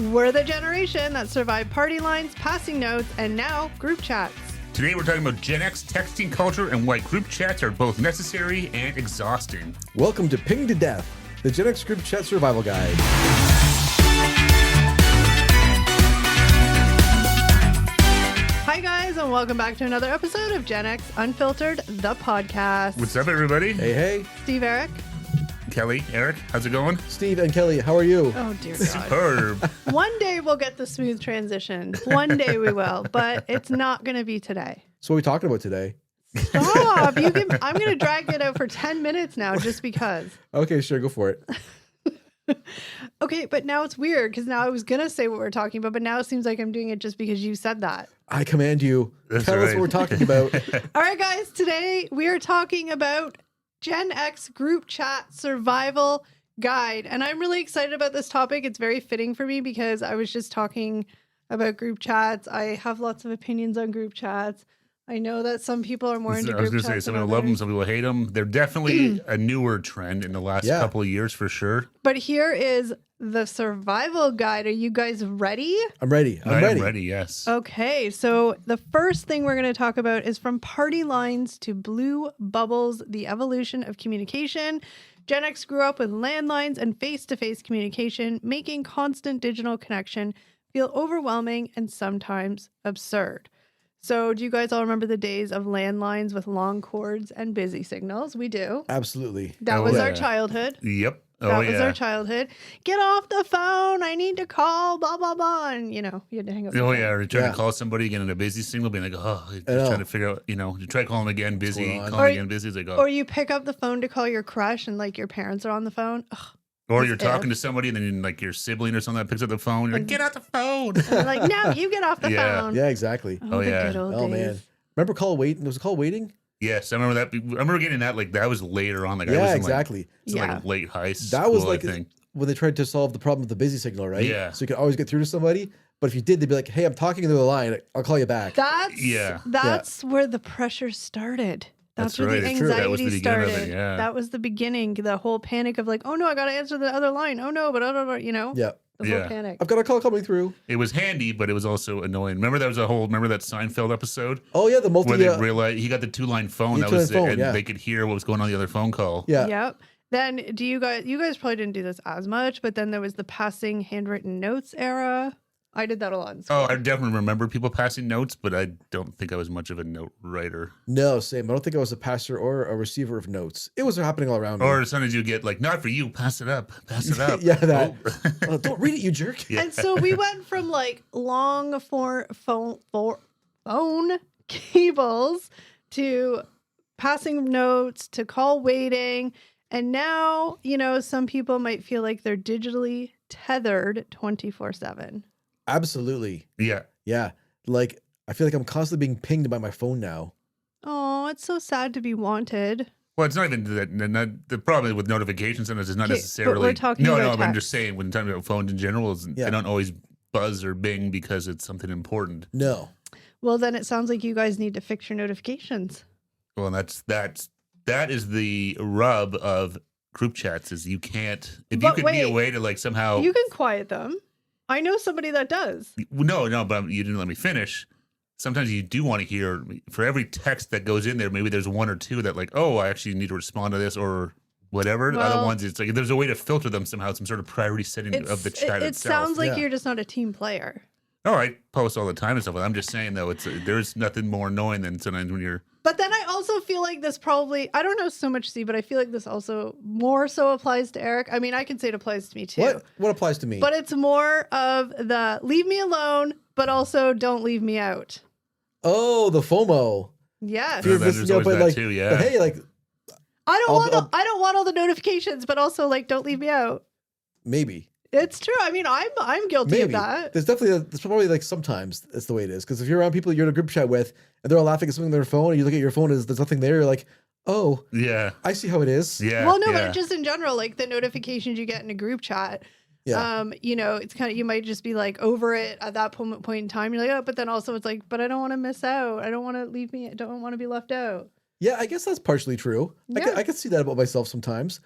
We're the generation that survived party lines, passing notes, and now group chats. Today we're talking about Gen X texting culture and why group chats are both necessary and exhausting. Welcome to Ping to Death, the Gen X group chat survival guide. Hi guys, and welcome back to another episode of Gen X Unfiltered, the podcast. What's up, everybody? Hey. Steve, Eric. Kelly, Eric, how's it going? Steve and Kelly, how are you? Oh dear God. Superb. One day we'll get the smooth transition. One day we will, but it's not going to be today. So what are we talking about today? Stop! I'm going to drag it out for 10 minutes now just because. Okay, sure, go for it. Okay, but now it's weird because now I was going to say what we're talking about, but now it seems like I'm doing it just because you said that. I command you. That's Tell us right. what we're talking about. All right, guys, today we are talking about Gen X group chat survival guide. And I'm really excited about this topic. It's very fitting for me because I was just talking about group chats. I have lots of opinions on group chats. I know that some people are more into I was group going to chats. say, some than people love them, others. some people hate them. They're definitely a newer trend in the last couple of years for sure. But here is the survival guide. Are you guys ready? I'm ready. I am ready, yes. Okay, so the first thing we're going to talk about is from party lines to blue bubbles, the evolution of communication. Gen X grew up with landlines and face-to-face communication, making constant digital connection feel overwhelming and sometimes absurd. So do you guys all remember the days of landlines with long cords and busy signals? We do. Absolutely. That Oh, was our yeah. childhood. Yep. That Oh, was yeah. our childhood. Get off the phone. I need to call, blah, blah, blah. And, you had to hang up the Oh, phone. yeah. Or trying Yeah. to call somebody, getting a busy signal, being like, oh, just know. trying to figure out, you try calling them again, busy, going on? calling Or- again, busy. It's like, oh. Or you pick up the phone to call your crush and your parents are on the phone. Ugh. Or as you're talking if. to somebody and then your sibling or something that picks up the phone. You're like, get out the phone. And they're like, no, you get off the Yeah. phone. Yeah, exactly. Oh, Oh, the yeah. good old Oh, days. man. Remember call waiting? Was it call waiting? Yes, I remember that. I remember getting that. That was later on. I was Yeah, in, exactly. Yeah. late high school. That was I like think. when they tried to solve the problem with the busy signal, right? Yeah. So you could always get through to somebody. But if you did, they'd be like, hey, I'm talking to the line. I'll call you back. That's where the pressure started. That's where right. the It's true. That was anxiety the beginning of it, started. yeah. That was the beginning. The whole panic of oh no, I got to answer the other line. Oh no, but I don't know, Yeah. The whole Yeah. panic. I've got a call coming through. It was handy, but it was also annoying. Remember that Seinfeld episode Oh, yeah, the multi... where they realized he got the 2-line phone. Yeah, That was 2-line phone, and yeah. they could hear what was going on the other phone call. yeah. Yep. Then you guys probably didn't do this as much, but then there was the passing handwritten notes era. I did that a lot in school. Oh, I definitely remember people passing notes, but I don't think I was much of a note writer. No, same. I don't think I was a passer or a receiver of notes. It was happening all around me. Or sometimes you get not for you, pass it up. Yeah, that. Oh. Don't read it, you jerk. Yeah. And so we went from long phone cables to passing notes to call waiting. And now, some people might feel like they're digitally tethered 24/7. Absolutely. Yeah. Yeah. I feel like I'm constantly being pinged by my phone now. Oh, it's so sad to be wanted. Well, it's not even that. The problem with notifications sometimes is not Okay, but necessarily. we're talking no, about but I'm text. just saying when I'm talking about phones in general, Yeah. they don't always buzz or bing because it's something important. No. Well, then it sounds like you guys need to fix your notifications. Well, and that is the rub of group chats is you can't if But you could be a wait, way to somehow. You can quiet them. I know somebody that does. No, but you didn't let me finish. Sometimes you do want to hear for every text that goes in there. Maybe there's one or two that oh, I actually need to respond to this or whatever. The other Well- ones, it's there's a way to filter them somehow. Some sort of priority setting of the chat it itself. sounds like Yeah. you're just not a team player. Oh, I post all the time and stuff. I'm just saying though, there's nothing more annoying than sometimes when you're. But then I also feel like this probably, I don't know so much C, but I feel like this also more so applies to Eric. I mean, I can say it applies to me too. What applies to me? But it's more of the leave me alone, but also don't leave me out. Oh, the FOMO. Yes. Fear of there's missing out, always but that too, yeah. But hey, I don't I'll- I don't want all the notifications, but also don't leave me out. maybe. It's true. I mean, I'm guilty Maybe. of that. There's probably sometimes that's the way it is. Because if you're around people you're in a group chat with and they're all laughing at something on their phone and you look at your phone and there's nothing there, you're like, oh, Yeah. I see how it is. Yeah. Well, no, yeah. but just in general, the notifications you get in a group chat, Yeah. it's kind of, you might just be over it at that point in time. You're like, oh, but then also it's but I don't want to miss out. I don't want to don't want to be left out. Yeah, I guess that's partially true. Yeah. I can see that about myself sometimes.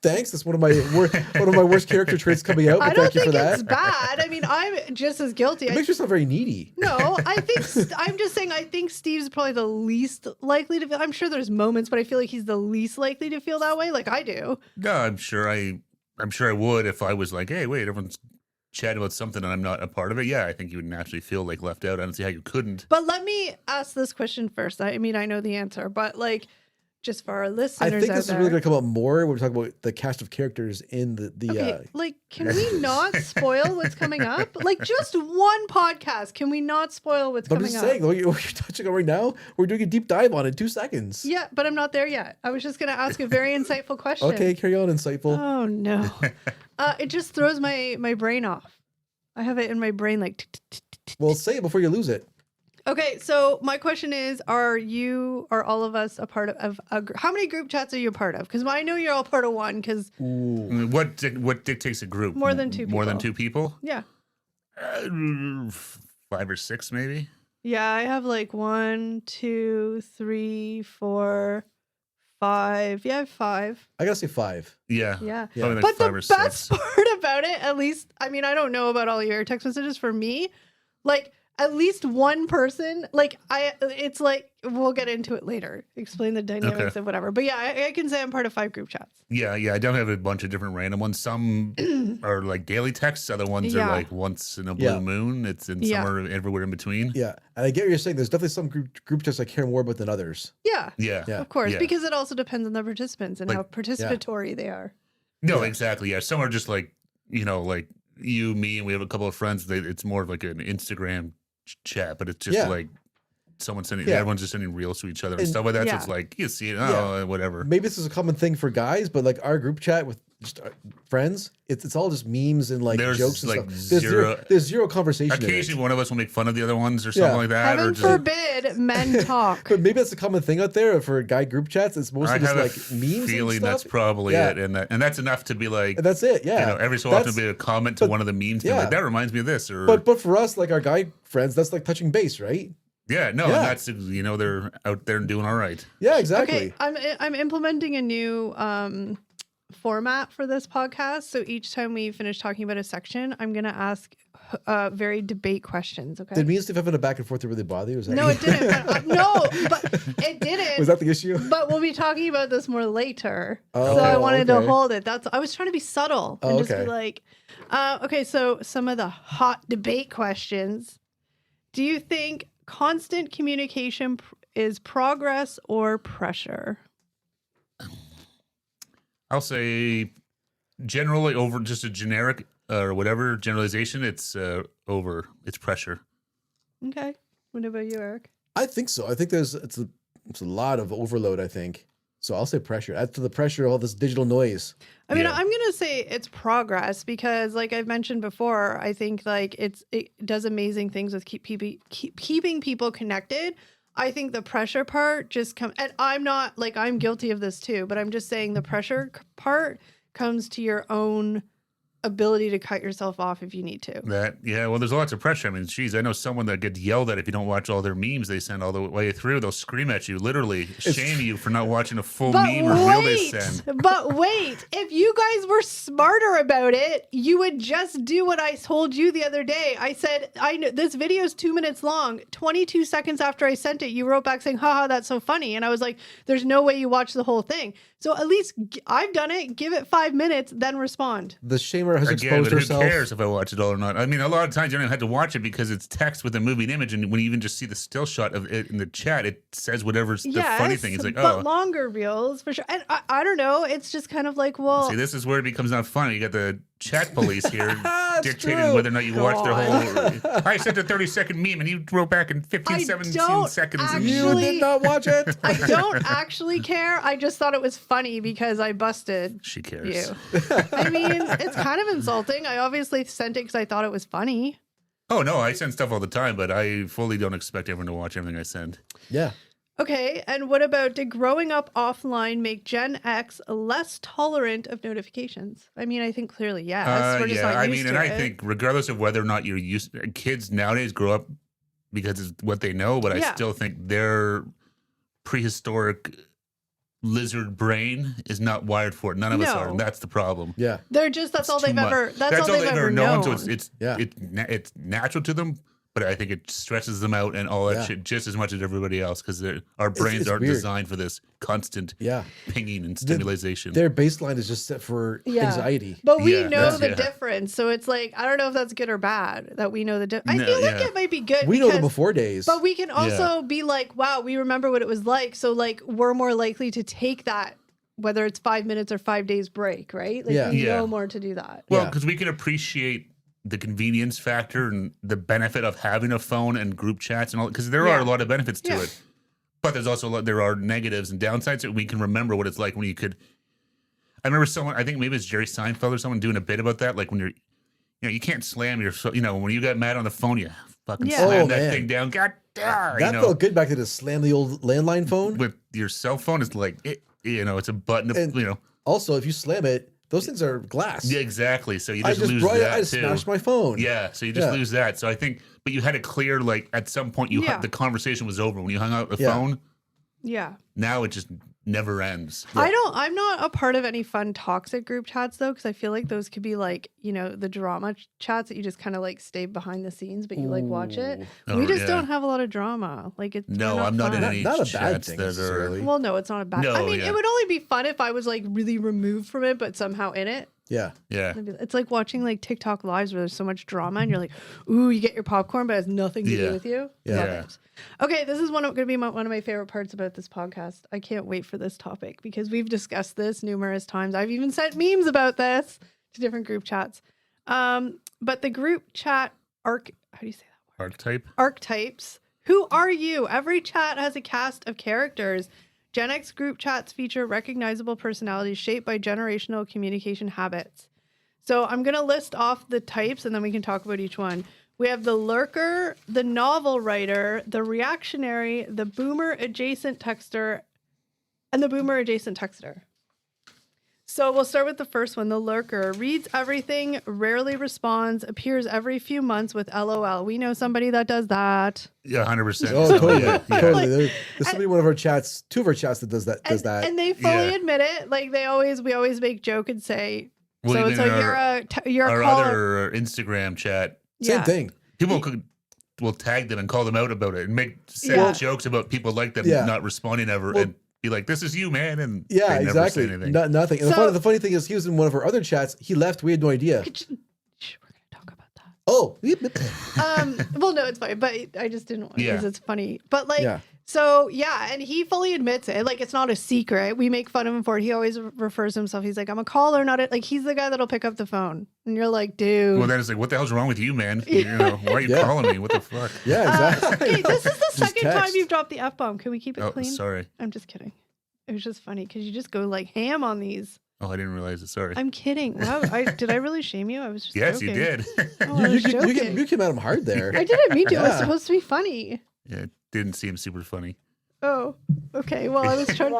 Thanks. That's one of my worst character traits coming out. But I don't thank you think for that. it's bad. I mean, I'm just as guilty. It makes you sound very needy. No, I think I'm just saying. I think Steve's probably the least likely to feel. I'm sure there's moments, but I feel like he's the least likely to feel that way, like I do. No, I'm sure I would if I was like, hey, wait, everyone's chatting about something and I'm not a part of it. Yeah, I think you would naturally feel like left out. I don't see how you couldn't. But let me ask this question first. I mean, I know the answer, but like, just for our listeners, I think this is out really there. going to come up more when we talk about the cast of characters in the Okay, like, can we not spoil what's coming up? Like, just one podcast. Can we not spoil what's But I'm coming just up? saying, what you're touching on right now, we're doing a deep dive on it in 2 seconds. Yeah, but I'm not there yet. I was just going to ask a very insightful question. Okay, carry on, insightful. Oh, no. It just throws my brain off. I have it in my brain like... Well, say it before you lose it. Okay, so my question is, are all of us a part of how many group chats are you a part of? Because I know you're all part of one, because... What dictates a group? More than 2 people. More than 2 people? Yeah. 5 or 6, maybe. Yeah, I have like 1, 2, 3, 4, 5. Yeah, I have 5. I gotta say 5. Yeah. Yeah. Probably like But 5 the or best 6. part about it, at least, I mean, I don't know about all your text messages. For me, like, at least one person, like, it's like, we'll get into it later, explain the dynamics of whatever. But yeah, I can say I'm part of 5 group chats. Yeah. I don't have a bunch of different random ones. Some are like daily texts. Other ones are like once in a blue moon. It's in somewhere everywhere in between. Yeah, and I get what you're saying. There's definitely some group chats I care more about than others. Yeah. Yeah. Of course, Yeah. because it also depends on the participants and Like- how participatory they are. No, exactly. Yeah. Some are just like, like you, me, and we have a couple of friends. It's more of like an Instagram chat, but it's just like someone sending, everyone's just sending reels to each other and stuff like that. So it's like, you see it, whatever. Maybe this is a common thing for guys, but like our group chat with just our friends, it's all just memes and like There's, jokes and like, stuff. There's zero conversation. Occasionally, one of us will make fun of the other ones or something like that. Heaven or just, forbid men talk. But maybe that's a common thing out there for guy group chats. It's mostly I just have like a memes. feeling and stuff. that's probably it, and that's enough to be like, And that's it. Yeah, every so often be a comment to one of the memes. Like, that reminds me of this, or but for us, like our guy friends, that's like touching base, right? and that's they're out there and doing all right. Yeah, exactly. Okay, I'm implementing a new format for this podcast. So each time we finish talking about a section, I'm gonna ask very debate questions. Okay. Did me and Steve having a back and forth to really bother you? Was that No, it didn't. But it didn't. Was that the issue? But we'll be talking about this more later. Oh, so I wanted to okay. hold it. I was trying to be subtle and just okay. be like, okay, so some of the hot debate questions. Do you think constant communication is progress or pressure? I'll say generally over just a generic or whatever generalization. It's it's pressure. Okay. What about you, Eric? I think so. I think it's a lot of overload. I think so. I'll say pressure. Add to the pressure all this digital noise. I mean, Yeah. I'm going to say it's progress because, like I've mentioned before, I think like it does amazing things with keeping people connected. I think the pressure part just comes, and I'm not like, I'm guilty of this too, but I'm just saying the pressure part comes to your own ability to cut yourself off if you need to. Well, there's lots of pressure. I mean, geez, I know someone that gets yelled at if you don't watch all their memes they send all the way through. They'll scream at you, literally shame you for not watching a full meme or reel they send. But wait, if you guys were smarter about it, you would just do what I told you the other day. I said, I know this video is 2 minutes long. 22 seconds after I sent it, you wrote back saying, haha, that's so funny. And I was like, there's no way you watch the whole thing. So at least I've done it. Give it 5 minutes, then respond. The shamer has Again, exposed but herself. who cares if I watch it all or not? I mean, a lot of times you don't even have to watch it because it's text with a moving image, and when you even just see the still shot of it in the chat, it says whatever's the funny thing. It's like, but longer reels for sure. And I don't know. It's just kind of like, well, see, this is where it becomes not funny. You got the chat police here dictating true. whether or not you watch their whole. I sent a 30-second meme, and you wrote back in 15, 17 seconds. You did not watch it. I don't actually care. I just thought it was funny because I busted She cares. you. I mean, it's kind of insulting. I obviously sent it because I thought it was funny. Oh, no, I send stuff all the time, but I fully don't expect everyone to watch everything I send. Yeah. Okay, and what about, did growing up offline make Gen X less tolerant of notifications? I mean, I think clearly yes. We're just not I used mean, to and I it. think regardless of whether or not you're used, kids nowadays grow up because it's what they know, but I still think their prehistoric lizard brain is not wired for it. None of us are, and that's the problem. Yeah. They're just that's It's all too they've much. ever that's all they've ever known. So it's natural to them, but I think it stresses them out and all that shit just as much as everybody else because our brains aren't weird. designed for this constant pinging and stimulation. Their baseline is just set for anxiety. But we know the difference. So it's like, I don't know if that's good or bad that we know the difference. I feel like it might be good. We know the before days. But we can also be like, wow, we remember what it was like. So like we're more likely to take that, whether it's 5 minutes or 5 days break, right? Like we know more to do that. Well, because we can appreciate the convenience factor and the benefit of having a phone and group chats and all, because there are a lot of benefits to it. But there's also there are negatives and downsides that we can remember what it's like when you could. I remember someone, I think maybe it's Jerry Seinfeld or someone doing a bit about that, like when you can't slam your, when you got mad on the phone, you fucking slam that thing down. God damn, that felt good back to slam the old landline phone with your cell phone. It's like it's a button. And also, if you slam it, those things are glass. Yeah, exactly. So you just lose that I just smashed my phone. Yeah, so you just lose that. So I think, but you had it clear, like at some point the conversation was over when you hung out the phone. Yeah. Now it just never ends. Yeah. I'm not a part of any fun toxic group chats though, because I feel like those could be like, the drama chats that you just kind of like stay behind the scenes, but you like watch it. We just don't have a lot of drama. Like it's I'm not in any not a bad chats thing that are. Well, no, it's not a bad. No, I mean, it would only be fun if I was like really removed from it, but somehow in it. Yeah. Yeah. It's like watching like TikTok lives where there's so much drama and you're like, ooh, you get your popcorn, but it has nothing to do with you. Yeah. Love it. Okay, this is going to be one of my favorite parts about this podcast. I can't wait for this topic because we've discussed this numerous times. I've even sent memes about this to different group chats. But the group chat how do you say that word? Archetypes. Who are you? Every chat has a cast of characters. Gen X group chats feature recognizable personalities shaped by generational communication habits. So I'm going to list off the types and then we can talk about each one. We have the lurker, the novel writer, the reactionary, the boomer adjacent texter, and the boomer adjacent texter. So we'll start with the first one. The lurker reads everything, rarely responds, appears every few months with LOL. We know somebody that does that. Yeah, 100%. Oh, totally. Totally. There's somebody one of our chats, two of our chats that does that. And they fully admit it. Like we always make joke and say, so it's like you're a our caller. other Instagram chat. Same thing. People will tag them and call them out about it and make jokes about people like them not responding ever and be like, "This is you, man," and they never say anything. Nothing. And the funny thing is, he was in one of our other chats. He left. We had no idea. We're gonna talk about that. Oh. Well, no, it's fine, but I just didn't want because it's funny. But like. Yeah. So, and he fully admits it. Like, it's not a secret. We make fun of him for it. He always refers to himself. He's like, I'm a caller, not a... Like, he's the guy that'll pick up the phone. And you're like, dude. Well, then it's like, what the hell's wrong with you, man? Why are you calling me? What the fuck? Yeah, exactly. Okay, this is the second time you've dropped the F-bomb. Can we keep it clean? Sorry. I'm just kidding. It was just funny because you just go, like, ham on these. Oh, I didn't realize it. Sorry. I'm kidding. Wow. Did I really shame you? I was just Yes, joking. you did. Oh, you came at him hard there. I didn't mean to. It was supposed to be funny. Yeah, it didn't seem super funny. Oh, okay. Well, I was trying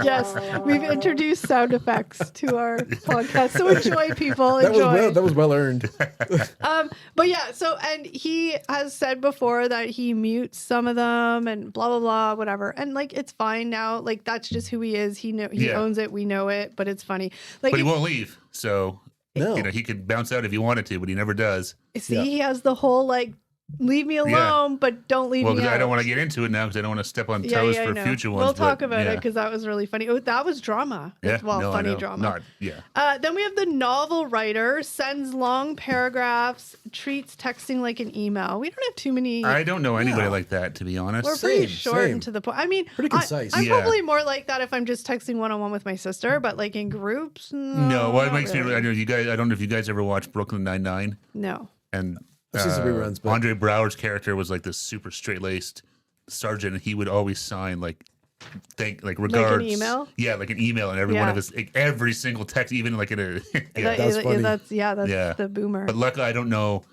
Yes, we've introduced sound effects to our podcast. So enjoy, people. Enjoy. That was well earned. But yeah, and he has said before that he mutes some of them and blah, blah, blah, whatever. And like, it's fine now. Like, that's just who he is. He owns it. We know it, but it's funny. Like, but he won't leave. So, no. He could bounce out if he wanted to, but he never does. See, he has the whole like, leave me alone, but don't leave me out. Well, because I don't want to get into it now because I don't want to step on toes for future ones. We'll talk about it because that was really funny. Oh, that was drama. Yeah, funny drama. Then we have the novel writer, sends long paragraphs, treats texting like an email. We don't have too many. I don't know anybody like that, to be honest. We're pretty short and to the point. I mean, pretty concise. I'm probably more like that if I'm just texting one-on-one with my sister, but like in groups, no. Well, it makes me. I know you guys. I don't know if you guys ever watched Brooklyn Nine-Nine. No. And reruns, but... Andre Brower's character was like this super straight-laced sergeant, and he would always sign regards, like an email. Yeah, like an email, and every one of his every single text, even like in a. That's funny. That's the boomer. But luckily, I don't know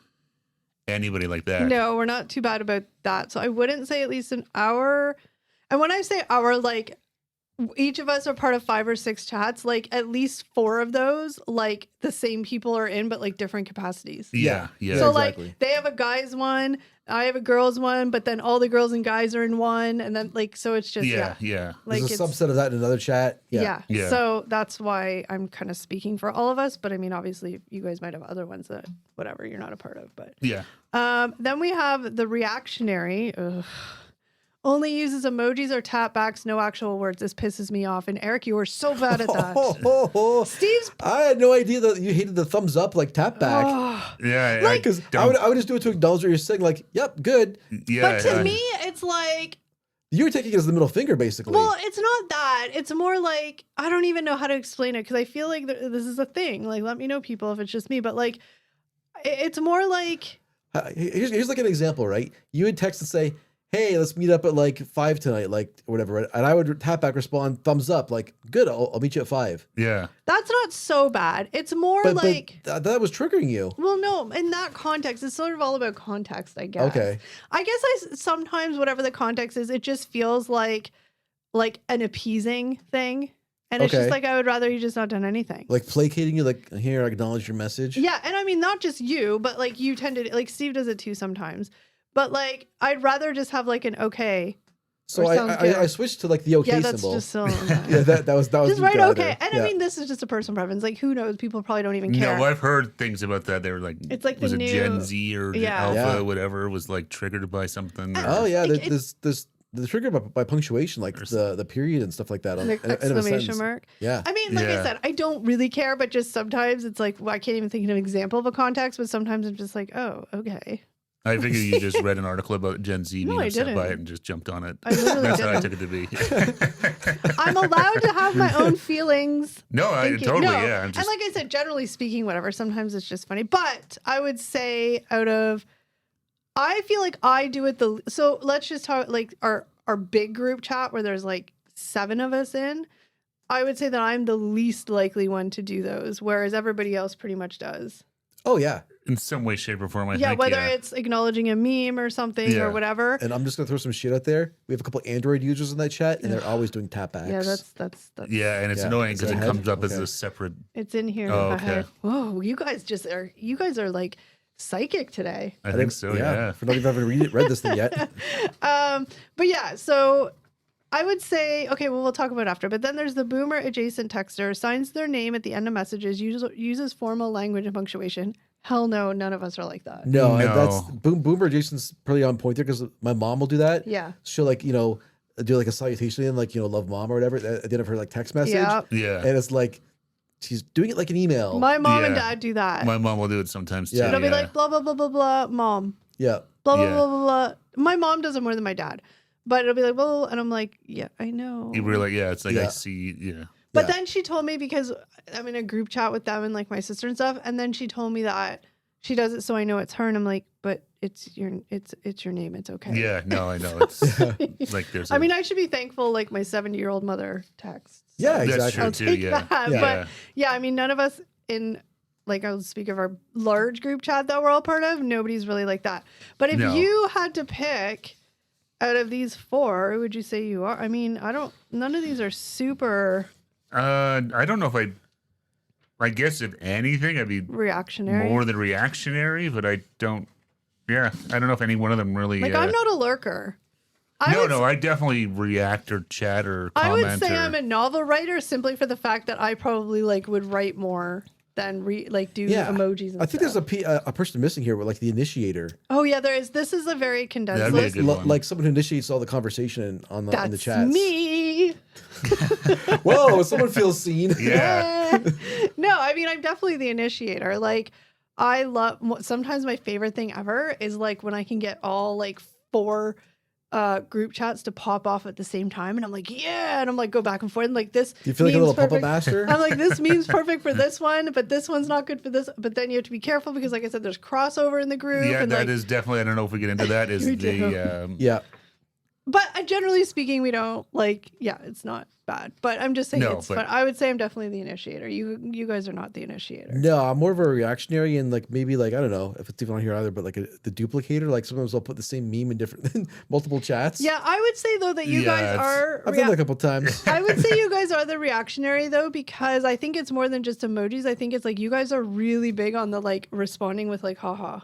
anybody like that. No, we're not too bad about that. So I wouldn't say at least an hour. And when I say hour, like each of us are part of 5 or 6 chats, like at least 4 of those, like the same people are in, but like different capacities. Yeah. So exactly. like they have a guys one, I have a girls one, but then all the girls and guys are in one, and then like so it's just Yeah. like There's a subset of that in another chat. Yeah. Yeah. So that's why I'm kind of speaking for all of us, but I mean obviously you guys might have other ones that whatever you're not a part of, but Yeah. then we have the reactionary. Ugh. Only uses emojis or tap backs, no actual words. This pisses me off. And Eric, you were so bad at that. Steve's. I had no idea that you hated the thumbs up, like tap back. Yeah. Like- Because I would just do it to acknowledge what you're saying, like, yep, good. Yeah. But to me, it's like, You were taking it as the middle finger, basically. well, it's not that. It's more like, I don't even know how to explain it because I feel like this is a thing. Like, let me know, people, if it's just me. But like, it's more like. Here's like an example, right? You would text and say, hey, let's meet up at like 5 tonight, like whatever. Right? And I would tap back, respond, thumbs up, like, good, I'll meet you at 5. Yeah. That's not so bad. It's more But like. that was triggering you. Well, no, in that context, it's sort of all about context, I guess. Okay. I guess sometimes, whatever the context is, it just feels like an appeasing thing. And it's just Okay. like, I would rather you just not done anything. Like placating you, like, here, acknowledge your message. Yeah. And I mean, not just you, but like you tend to, like Steve does it too sometimes. But like, I'd rather just have like an okay. So Or sounds good. I switched to like the okay Yeah, that's symbol. just so. Yeah, that was Just write good okay. either. And Yeah. I mean, this is just a personal preference. Like, who knows? People probably don't even care. No, I've heard things about that. They were like, It's like the was it new- Gen Z or Yeah. Alpha, Yeah. whatever, was like triggered by something. Oh yeah, Like, there's the trigger by punctuation, like the period and stuff like that. The end of a exclamation sentence. mark. Yeah. I mean, like I Yeah. said, I don't really care, but just sometimes it's like, well, I can't even think of an example of a context, but sometimes I'm just like, oh, okay. I figured you just read an article about Gen Z No, being I upset by didn't. it and just jumped on it. I literally That's how I didn't. took it to be. I'm allowed to have my own feelings. No, thinking- totally, no. yeah. I'm And just, like I said, generally speaking, whatever, sometimes it's just funny. But I would say I feel like I do it so let's just talk like our big group chat where there's like 7 of us in. I would say that I'm the least likely one to do those, whereas everybody else pretty much does. Oh yeah. in some way, shape, or form, I Yeah, think. whether it's acknowledging a meme or something Yeah. or whatever. And I'm just gonna throw some shit out there. We have a couple Android users in that chat, and they're always doing tap backs. Yeah, that's Yeah, and it's Yeah. annoying Is because that it ahead? comes up as Okay. a separate. it's in here. Oh, in my okay. head. Whoa, you guys are like psychic today. I think so, yeah. For not even having read this thing yet. But yeah, so I would say, okay, well, we'll talk about it after. But then there's the boomer adjacent texter, signs their name at the end of messages, uses formal language and punctuation. Hell no, none of us are like that. No, No. that's Boomer Jason's pretty on point there because my mom will do that. Yeah. She'll like, do like a salutation and like, love mom or whatever at the end of her like text message. Yeah. Yeah. And it's like she's doing it like an email. My mom and Yeah. dad do that. My mom will do it sometimes too. Yeah. It'll be yeah. like blah, blah, blah, blah, blah, mom. Yeah. Blah, blah, Yeah. blah, blah, blah. My mom does it more than my dad. But it'll be like, well, and I'm like, yeah, I know. You were like, yeah, it's like I Yeah. see, yeah. But Yeah. then she told me because I'm in a group chat with them and like my sister and stuff, and then she told me that she does it so I know it's her, and I'm like, but it's your name, it's okay. Yeah, no, I know. It's like there's. I mean, I should be thankful like my 70-year-old mother texts. Yeah, That's exactly. true I'll too. take Yeah. that. Yeah. But yeah, I mean, none of us in like I'll speak of our large group chat that we're all part of. Nobody's really like that. But if No. you had to pick out of these 4, who would you say you are? I mean, none of these are super I don't know if I guess if anything, I'd be reactionary. more than reactionary, but I don't. Yeah, I don't know if any one of them really. Like I'm not a lurker. I definitely react or chat or I comment. would say or, I'm a novel writer simply for the fact that I probably like would write more than do emojis and I think stuff. there's a person missing here with like the initiator. Oh yeah, there is. This is a very condensed That'd be a list. good one. Like someone who initiates all the conversation in the That's chats. me. Whoa, someone feels seen. Yeah. No, I mean I'm definitely the initiator. Like I love. Sometimes my favorite thing ever is like when I can get all like 4 group chats to pop off at the same time, and I'm like, yeah, and I'm like go back and forth, and like this. Do you feel like a meme's little puppet perfect. master? I'm like, this meme's perfect for this one, but this one's not good for this. But then you have to be careful because, like I said, there's crossover in the group. Yeah, and that like, is definitely. I don't know if we get into that. Is You the do. Yeah. But generally speaking, we don't like. Yeah, it's not bad. But I'm just saying it's fun. I would say I'm definitely the initiator. You guys are not the initiator. No, I'm more of a reactionary and like maybe like I don't know if it's even on here either, but like the duplicator. Like sometimes I'll put the same meme in different multiple chats. Yeah, I would say though that you guys are. I've done that a couple times. I would say you guys are the reactionary though, because I think it's more than just emojis. I think it's like you guys are really big on the like responding with like haha.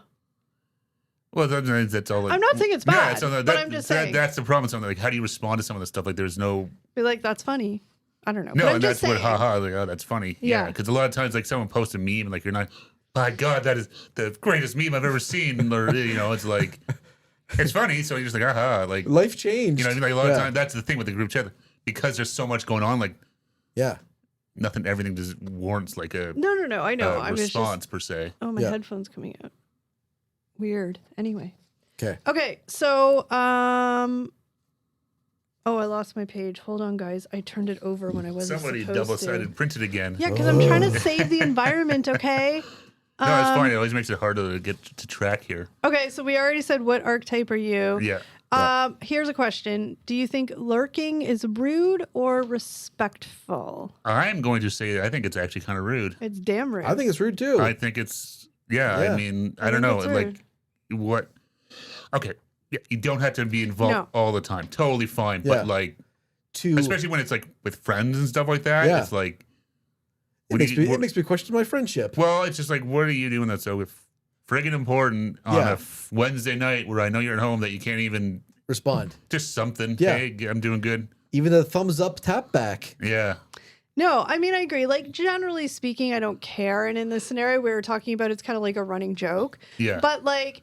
Well, that's all. Like, I'm not saying it's bad, but I'm just saying that's the problem with something. Like, how do you respond to some of the stuff? Like, there's no. Be like, that's funny. I don't know. No, and that's what haha. Like, oh, that's funny. Yeah, because a lot of times, like, someone posts a meme, and like, you're not. My God, that is the greatest meme I've ever seen. Or it's like, it's funny. So you're just like, haha. Like, life changed. You know what I mean? Like, a lot of times, that's the thing with the group chat, because there's so much going on. Like, everything just warrants like a no. I know. Response per se. Oh, my headphone's coming out. Weird. Anyway. Okay. So, oh, I lost my page. Hold on, guys. I turned it over when I wasn't Somebody supposed double-sided printed again. Yeah, because I'm trying to save the environment, okay? No, it's fine. It always makes it hard to get to track here. Okay, so we already said what archetype are you? Yeah. Here's a question. Do you think lurking is rude or respectful? I'm going to say that I think it's actually kind of rude. It's damn rude. I think it's rude too. I think it's I mean, I don't know. Like what? Okay. Yeah, you don't have to be involved all the time. Totally fine. But like especially when it's like with friends and stuff like that, it's like it makes me question my friendship. Well, it's just like, what are you doing that's so friggin' important on a Wednesday night where I know you're at home that you can't even respond? Just something. Yeah. Hey, I'm doing good. Even a thumbs up tap back. Yeah. No, I mean, I agree. Like, generally speaking, I don't care. And in this scenario we were talking about, it's kind of like a running joke. Yeah. But like,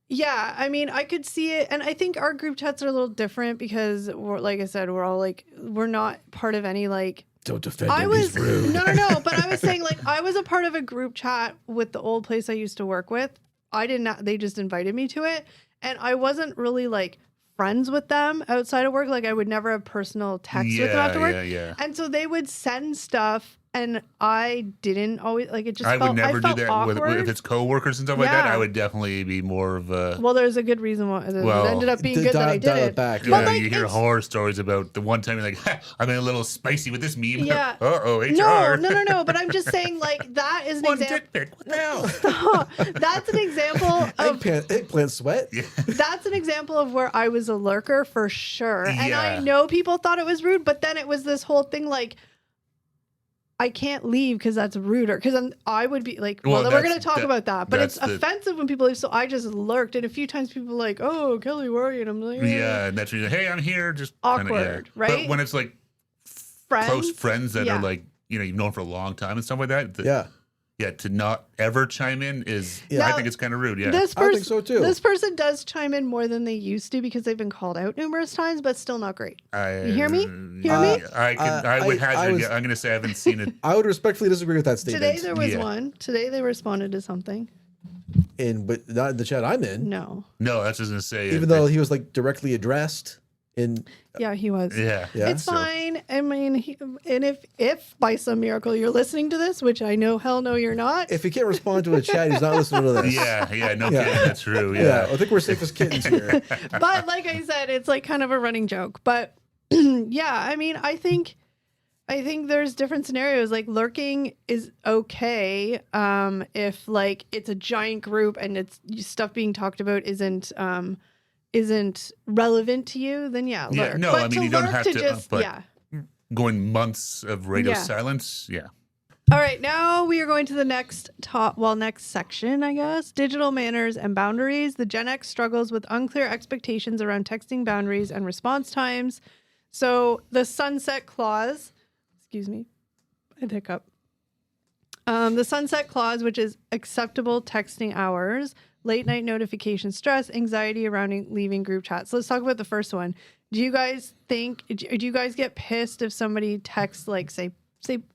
yeah, I mean, I could see it. And I think our group chats are a little different because we're, like I said, we're all like, we're not part of any like. Don't defend him, he's rude. No. But I was saying, like, I was a part of a group chat with the old place I used to work with. They just invited me to it. And I wasn't really like friends with them outside of work. Like, I would never have personal text with them after work. Yeah. And so they would send stuff, and I didn't always like it. Just I would never do that with if it's coworkers and stuff like that. I would definitely be more of a. Well, there's a good reason why it ended up being good that I did it. Back. Yeah, like, you hear horror stories about the one time you're like, I'm a little spicy with this meme. Yeah. Uh-oh, HR. No. But I'm just saying, like, that is an example. Dick pic. What the hell? That's an example of eggplant sweat. Yeah. That's an example of where I was a lurker for sure. And I know people thought it was rude, but then it was this whole thing like, I can't leave because that's ruder. Because I would be like, well, then we're going to talk about that. But it's offensive when people leave. So I just lurked. And a few times people were like, oh, Kelly, where are you? And I'm like, yeah. And that's when you're like, hey, I'm here. Just awkward, right? But when it's like close friends that are like, you've known for a long time and stuff like that. Yeah, to not ever chime in is, I think it's kind of rude. Yeah, I think so too. This person does chime in more than they used to because they've been called out numerous times, but still not great. You hear me? I would hazard. I'm going to say I haven't seen it. I would respectfully disagree with that statement. Today there was one. Today they responded to something. But not in the chat I'm in. No, that's just going to say. Even though he was like directly addressed. Yeah, he was. Yeah. It's fine. I mean, if by some miracle you're listening to this, which I know hell no you're not. If he can't respond to a chat, he's not listening to this. Yeah, no kidding. That's true. Yeah. I think we're safe as kittens here. But like I said, it's like kind of a running joke. But yeah, I mean, I think there's different scenarios. Like lurking is okay if like it's a giant group and it's stuff being talked about isn't relevant to you, then lurk. Yeah, no, but I mean you don't have to just, going months of radio silence. Yeah. All right, now we are going to the next section, I guess. Digital manners and boundaries. The Gen X struggles with unclear expectations around texting boundaries and response times. So the sunset clause, excuse me, I hiccup. The sunset clause, which is acceptable texting hours, late night notification stress, anxiety around leaving group chats. So let's talk about the first one. Do you guys get pissed if somebody texts like say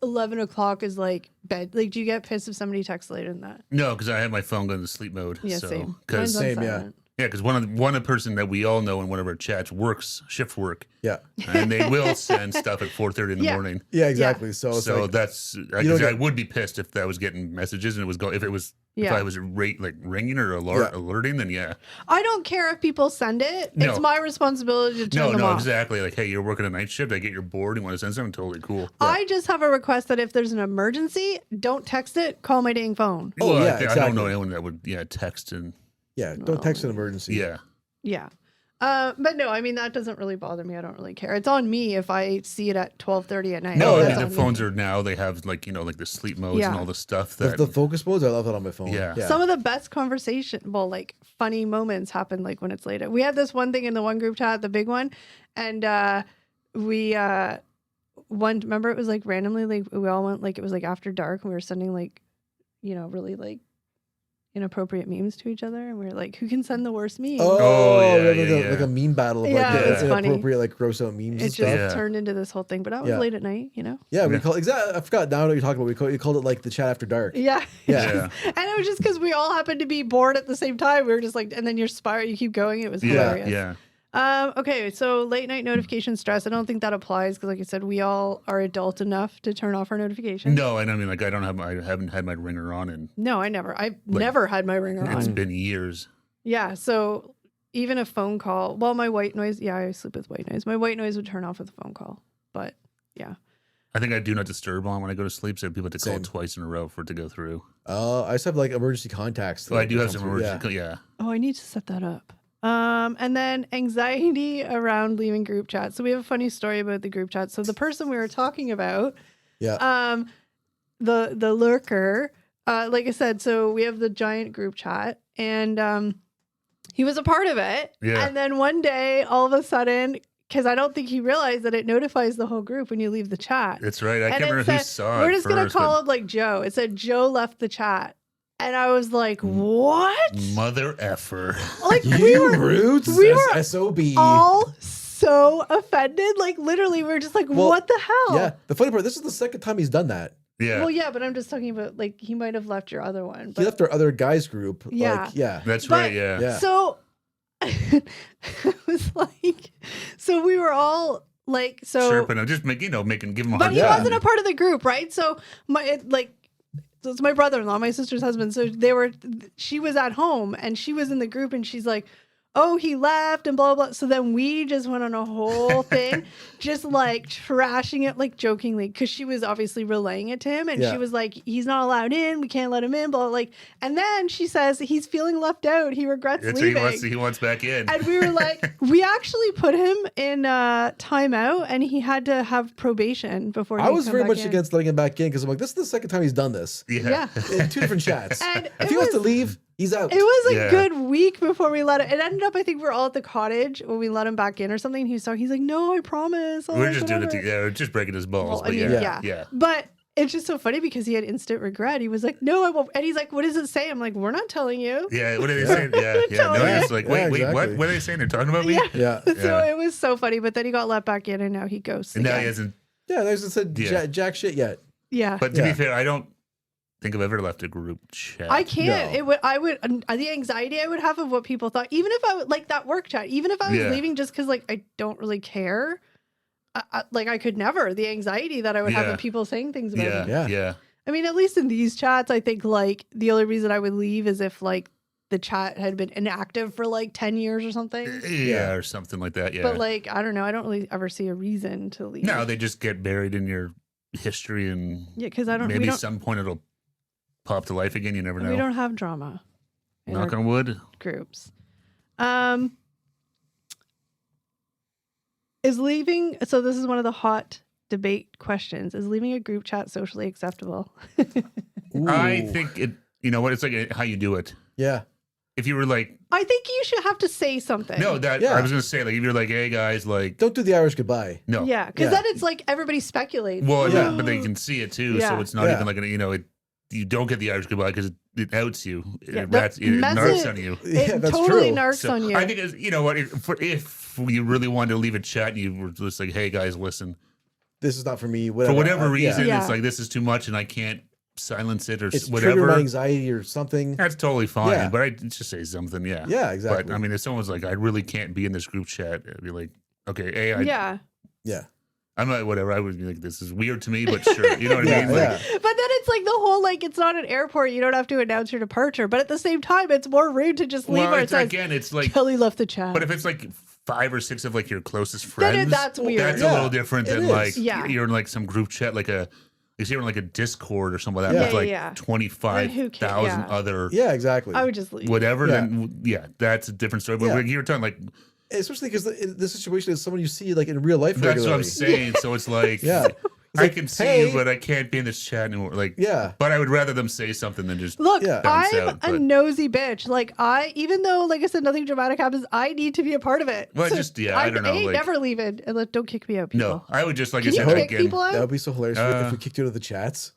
11 o'clock is like bed? Like, do you get pissed if somebody texts later than that? No, because I have my phone going to sleep mode. Yeah, same. Because same, yeah. Yeah, because one person that we all know in one of our chats works shift work. Yeah. And they will send stuff at 4:30 in the morning. Yeah, exactly. So that's I would be pissed if I was getting messages and it was if I was ringing or alerting, then yeah. I don't care if people send it. No. It's my responsibility to turn them off. Exactly. Like, hey, you're working a night shift. I get you're bored. You want to send something? Totally cool. Yeah. I just have a request that if there's an emergency, don't text it. Call my dang phone. Oh, yeah, exactly. I don't know anyone that would text and. Yeah, don't text an emergency. Yeah. Yeah. But no, I mean, that doesn't really bother me. I don't really care. It's on me if I see it at 12:30 at night. No, the phones are now, they have like the sleep modes and all the stuff. The focus modes, I love that on my phone. Yeah. Some of the best funny moments happen like when it's late. We had this one thing in the one group chat, the big one. And remember it was like randomly, like we all went, like it was like after dark and we were sending like, really like inappropriate memes to each other, and we were like, who can send the worst meme? Like a meme battle of it's inappropriate like gross out memes. It just turned into this whole thing, but that was late at night, Yeah, we call exactly. I forgot now what you're talking about. We called it like the chat after dark. Yeah. And it was just because we all happened to be bored at the same time. We were just like, and then you keep going. It was hilarious. Yeah. Okay, so late night notification stress. I don't think that applies because, like I said, we all are adult enough to turn off our notifications. No, and I mean, like I haven't had my ringer on, and no, I've never had my ringer on. It's been years. Yeah, so even a phone call. Well, my white noise. Yeah, I sleep with white noise. My white noise would turn off with a phone call, but yeah. I think I do not disturb on when I go to sleep, so people have to call twice in a row for it to go through. I just have like emergency contacts. I do have some emergency. Yeah. Oh, I need to set that up. And then anxiety around leaving group chat. So we have a funny story about the group chat. So the person we were talking about, the lurker, like I said, so we have the giant group chat and he was a part of it. Yeah. And then one day, all of a sudden, because I don't think he realized that it notifies the whole group when you leave the chat. That's right. I can't remember who saw it. We're just going to call him like Joe. It said Joe left the chat. And I was like, what? Mother effer. Like, we were SOB. All so offended. Like, literally, we were just like, what the hell? Yeah. The funny part, this is the second time he's done that. Yeah. Well, yeah, but I'm just talking about, like, he might have left your other one. But... He left our other guys group. Yeah. That's right, yeah. So, it was like, so we were all, like, chirping him, just giving him a hard time. But he wasn't a part of the group, right? So, it's my brother-in-law, my sister's husband. So she was at home and she was in the group and she's like, oh, he left and blah, blah, blah. So then we just went on a whole thing, just like trashing it, like jokingly, because she was obviously relaying it to him. And she was like, he's not allowed in. We can't let him in. Blah, like, and then she says he's feeling left out. He regrets leaving. He wants back in. And we were like, we actually put him in timeout and he had to have probation before he I was very much in. against letting him back in because I'm like, this is the second time he's done this. Yeah. In two different chats. And if he wants to leave, he's out. It was a good week before we let it. It ended up, I think we were all at the cottage when we let him back in or something. He's like, no, I promise. We're just doing it together. We're just breaking his balls. Well, yeah. But it's just so funny because he had instant regret. He was like, no, I won't. And he's like, what does it say? I'm like, we're not telling you. Yeah. What are they saying? Yeah. No, he's like, wait, what? What are they saying? They're talking about me? Yeah. So it was so funny. But then he got let back in and now he ghosts. And now he hasn't. Yeah. There's said jack shit yet. Yeah. But to be fair, I don't think I've ever left a group chat. I can't. No. I would the anxiety I would have of what people thought, even if I would like that work chat, even if I was leaving just because like I don't really care, I could never. The anxiety that I would have of people saying things about me. Yeah. I mean, at least in these chats, I think like the only reason I would leave is if like the chat had been inactive for like 10 years or something. Yeah, or something like that. Yeah. But like, I don't know. I don't really ever see a reason to leave. No, they just get buried in your history and because I don't. Maybe at some point it'll pop to life again. You never know. We don't have drama. Knock on wood. Groups. Is leaving, so this is one of the hot debate questions. Is leaving a group chat socially acceptable? I think it, you know what, it's like how you do it. Yeah. If you were like, I think you should have to say something. No, I was going to say, like, if you're like, hey guys, like, don't do the Irish goodbye. No. Yeah. Because then it's like everybody speculates. Well, but they can see it too. So it's not even like, you don't get the Irish goodbye because it outs you. It narcs on you. It totally narcs on you. I think, you know what, if you really wanted to leave a chat and you were just like, hey guys, listen. This is not for me. For whatever reason, it's like, this is too much and I can't silence it or It's whatever. trigger my anxiety or something. That's totally fine. Yeah. But I just say something. Yeah. Yeah, exactly. But I mean, if someone's like, I really can't be in this group chat, I'd be like, okay, yeah. I'm not whatever. I would be like, this is weird to me, but sure. You know what I mean? Yeah. But then it's like the whole, like, it's not an airport. You don't have to announce your departure. But at the same time, it's more rude to just leave where it says, again, it's like, Kelly left the chat. but if it's like 5 or 6 of like your closest friends, that's weird. That's a little different than like Yeah. you're in like some group chat, like you're in like a Discord or something like that Yeah. with like Yeah. 25,000 other Yeah, exactly. I would just leave. whatever. Yeah. Then that's a different story. But Yeah. you're talking like Especially because the situation is someone you see like in real life that's what I'm regularly. saying. So it's like Yeah. It's I like, can see hey. you, but I can't be in this chat anymore. Like Yeah. but I would rather them say something than just Look, Yeah. bounce I'm out, a but- nosy bitch. Like, even though, like I said, nothing dramatic happens, I need to be a part of it. Well, I don't know. I ain't Like, never leaving. And don't kick me out, people. no, I would just like Can I you said kick again. people out? That would be so hilarious if we kicked you out of the chats.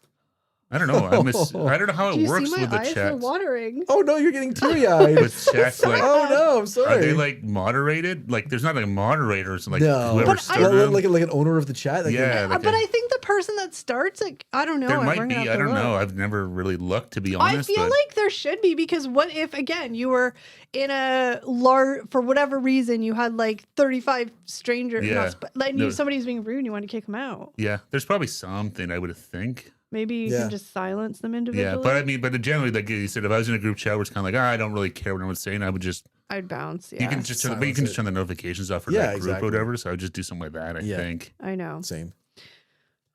I don't know. I don't know how Do it you works see my with the eyes are chat. watering? Oh no, you're getting teary eyed. With chats like Oh no, I'm sorry. are they like moderated? Like there's not like moderators like no, whoever But started them. like an owner of the chat. Like Yeah, like But I think the person that starts it, I don't know. there I'm might bringing be. up I the don't look. know. I've never really looked to be I honest. feel but like there should be, because what if, again, you were in a large, for whatever reason, you had like 35 strangers, Yeah. like No. somebody's being rude and you want to kick them out. yeah, there's probably something I would think. Maybe you Yeah. can just silence them individually. Yeah, but I mean, but generally, like you said, if I was in a group chat where it's kind of like, I don't really care what anyone's saying, I would just I'd bounce. Yeah, you can just turn, but you Silence can just it. turn the notifications off for Yeah, that group exactly. or whatever. So I would just do something like that. I Yeah. think. I know. Same.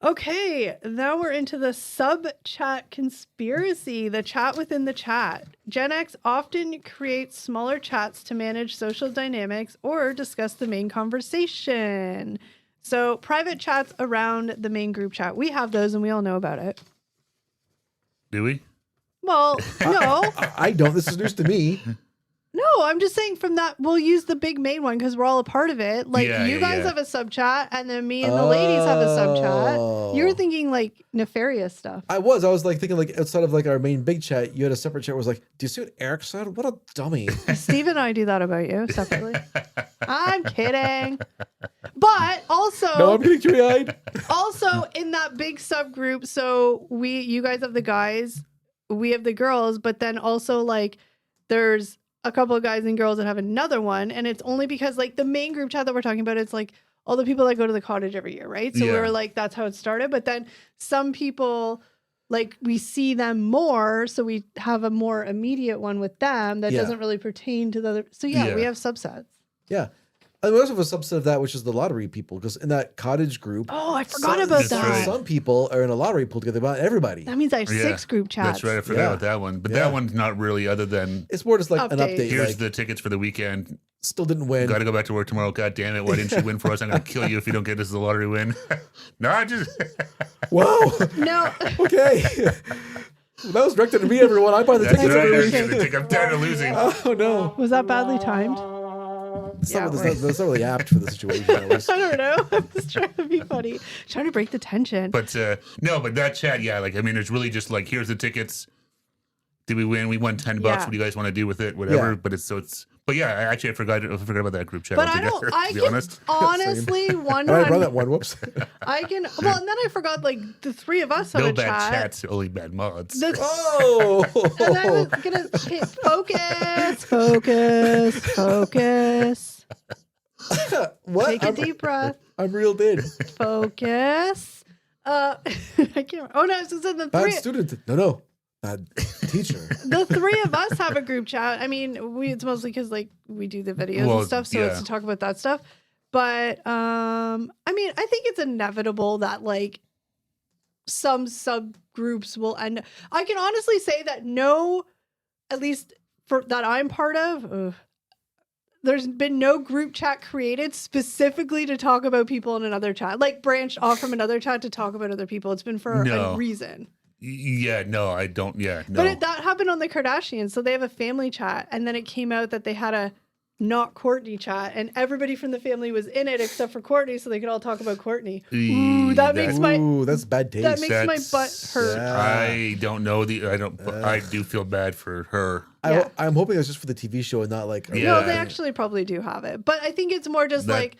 Okay, now we're into the sub chat conspiracy, the chat within the chat. Gen X often creates smaller chats to manage social dynamics or discuss the main conversation. So, private chats around the main group chat. We have those and we all know about it. Do we? Well, no. I don't. This is news to me. No, I'm just saying from that, we'll use the big main one because we're all a part of it. Like, Yeah, you yeah, guys yeah. have a sub chat, and then me and the ladies have a sub chat. Oh. You're thinking like nefarious stuff. I was like thinking like outside of like our main big chat, you had a separate chat where it was like, do you see what Eric said? What a dummy. Steve and I do that about you separately. I'm kidding. But also, No, I'm getting teary eyed. also in that big subgroup, so you guys have the guys, we have the girls, but then also like there's a couple of guys and girls that have another one, and it's only because like the main group chat that we're talking about, it's like all the people that go to the cottage every year, right? So we Yeah. were like, that's how it started. But then some people, like, we see them more, so we have a more immediate one with them that Yeah. doesn't really pertain to the other. So yeah, Yeah. we have subsets. Yeah. And we also have a subset of that, which is the lottery people, because in that cottage group, Oh, I forgot some- about That's that. right. some people are in a lottery pool together, but not everybody. That means I have Yeah. 6 group chats. That's right. I forgot Yeah. about that one. But Yeah. that one's not really other than It's more just like an Update. update. here's Like, the tickets for the weekend. still didn't win. Got to go back to work tomorrow. God damn it! Why didn't you win for us? I'm gonna kill you if you don't get this as a lottery win. No, I just Whoa. No. Okay. That was directed at me, everyone. I buy the that's tickets right. every That's week. I'm tired of losing. Oh no. Was that badly timed? That's Yeah, not really apt for the situation. I was. I don't know. I'm just trying to be funny. Trying to break the tension. But no, but that chat, yeah, like I mean, it's really just like here's the tickets. Did we win? We won $10. Yeah. What do you guys want to do with it? Whatever. Yeah. But but yeah, I forgot about that group chat. But I altogether, don't. I to be can honest. honestly And I run 100. that one. Whoops. I can. Well, and then I forgot like the 3 of us have No a bad chat. chats, only bad mods. Oh. And I was gonna hit focus, focus. What? Take a deep breath. I'm real dead. Focus. I can't. Oh no! So the Bad 3. student. No. Bad teacher. The 3 of us have a group chat. I mean, it's mostly because like we do the videos Well, and stuff, so it's yeah. to talk about that stuff. But I mean, I think it's inevitable that like some subgroups will end. I can honestly say that at least for that I'm part of, there's been no group chat created specifically to talk about people in another chat, like branched off from another chat to talk about other people. It's been for No. a reason. Yeah, no, I don't. Yeah, no. But that happened on the Kardashians. So they have a family chat. And then it came out that they had a not Courtney chat. And everybody from the family was in it except for Courtney. So they could all talk about Courtney. Ooh, that makes my Ooh, that's bad taste. that makes my That's- butt hurt. Yeah. I don't know but I do feel bad for her. Yeah. I'm hoping it's just for the TV show and not like. Yeah. No, they actually probably do have it. But I think it's more just like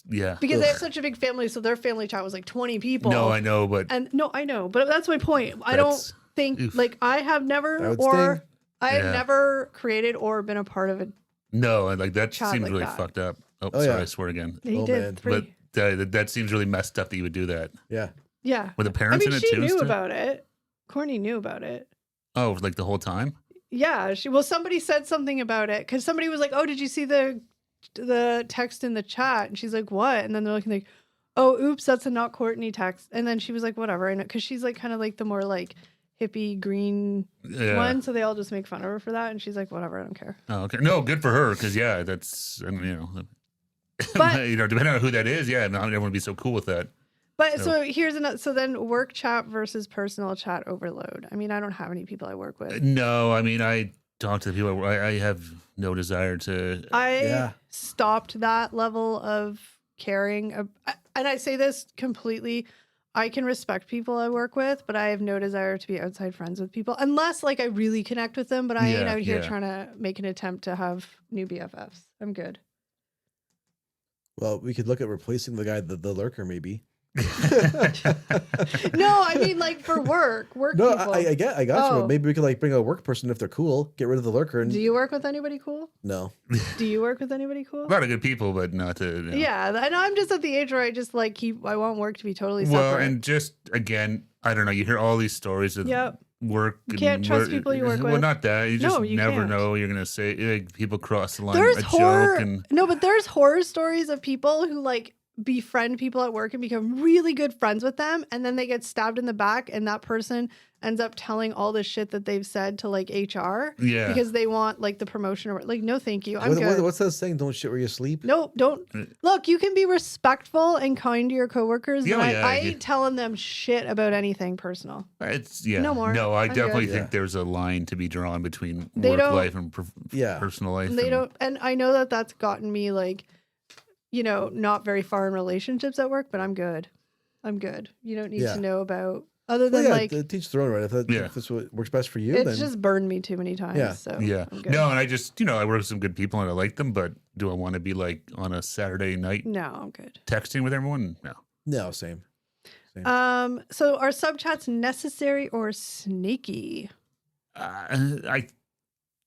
Yeah. because they have such a big family. So their family chat was like 20 people. No, I know, but And no, I know. But that's my point. I don't. think Oof. like I have never That would or sting. I have Yeah. never created or been a part of it. No, like that Chat seems like really that. fucked up. Oh, Oh, sorry, yeah. I swear again. He Oh, did man. 3. But that seems really messed up that you would do that. Yeah. Yeah. Were the I parents mean, in it she too? and knew stuff? about it. Courtney knew about it. Oh, like the whole time? Yeah, somebody said something about it because somebody was like, "Oh, did you see the text in the chat?" And she's like, "What?" And then they're like, "Oh, oops, that's a not Courtney text." And then she was like, "Whatever," and because she's like kind of like the more like hippie green one, so they all just make fun of her for that. And she's like, "Whatever, I don't care." Oh, okay. No, good for her because yeah, that's But- you know, depending on who that is, yeah, not everyone would be so cool with that. But so here's another. So then, work chat versus personal chat overload. I mean, I don't have any people I work with. No, I mean, I talk to the people. I have no desire to. I stopped that level of caring. And I say this completely. I can respect people I work with, but I have no desire to be outside friends with people unless like I really connect with them. But I ain't out here trying to make an attempt to have new BFFs. I'm good. Well, we could look at replacing the guy, the lurker, maybe. No, I mean like for work No, people. I got you. Oh. But maybe we could like bring a work person if they're cool. Get rid of the lurker. And Do you work with anybody cool? no. Do you work with anybody cool? A lot of good people, but not to. You know. Yeah, and I'm just at the age where I just like I want work to be totally separate. Well, and just again, I don't know. You hear all these stories of work. You can't trust people you work Well, with. not that. You just you never can't. know. You're gonna say like, people cross the line. There's a horror. joke and No, but there's horror stories of people who like befriend people at work and become really good friends with them, and then they get stabbed in the back, and that person ends up telling all the shit that they've said to like HR yeah. because they want like the promotion or like no thank you, I'm good. What's that saying? Don't shit where you sleep. No, don't. Look, you can be respectful and kind to your coworkers, but I ain't telling them shit about anything personal. It's No more. No, I I'm definitely good. think there's a line to be drawn between They work don't- life and personal life. They and- don't, and I know that that's gotten me like, you know, not very far in relationships at work, but I'm good. I'm good. You don't need to know about other than like teach their own, right? If that's what works best for you, it's then just burned me too many times. Yeah. So Yeah. I'm good. No, and I just, I work with some good people and I like them, but do I want to be like on a Saturday night No, I'm good. texting with everyone? No. no, same. So are sub chats necessary or sneaky?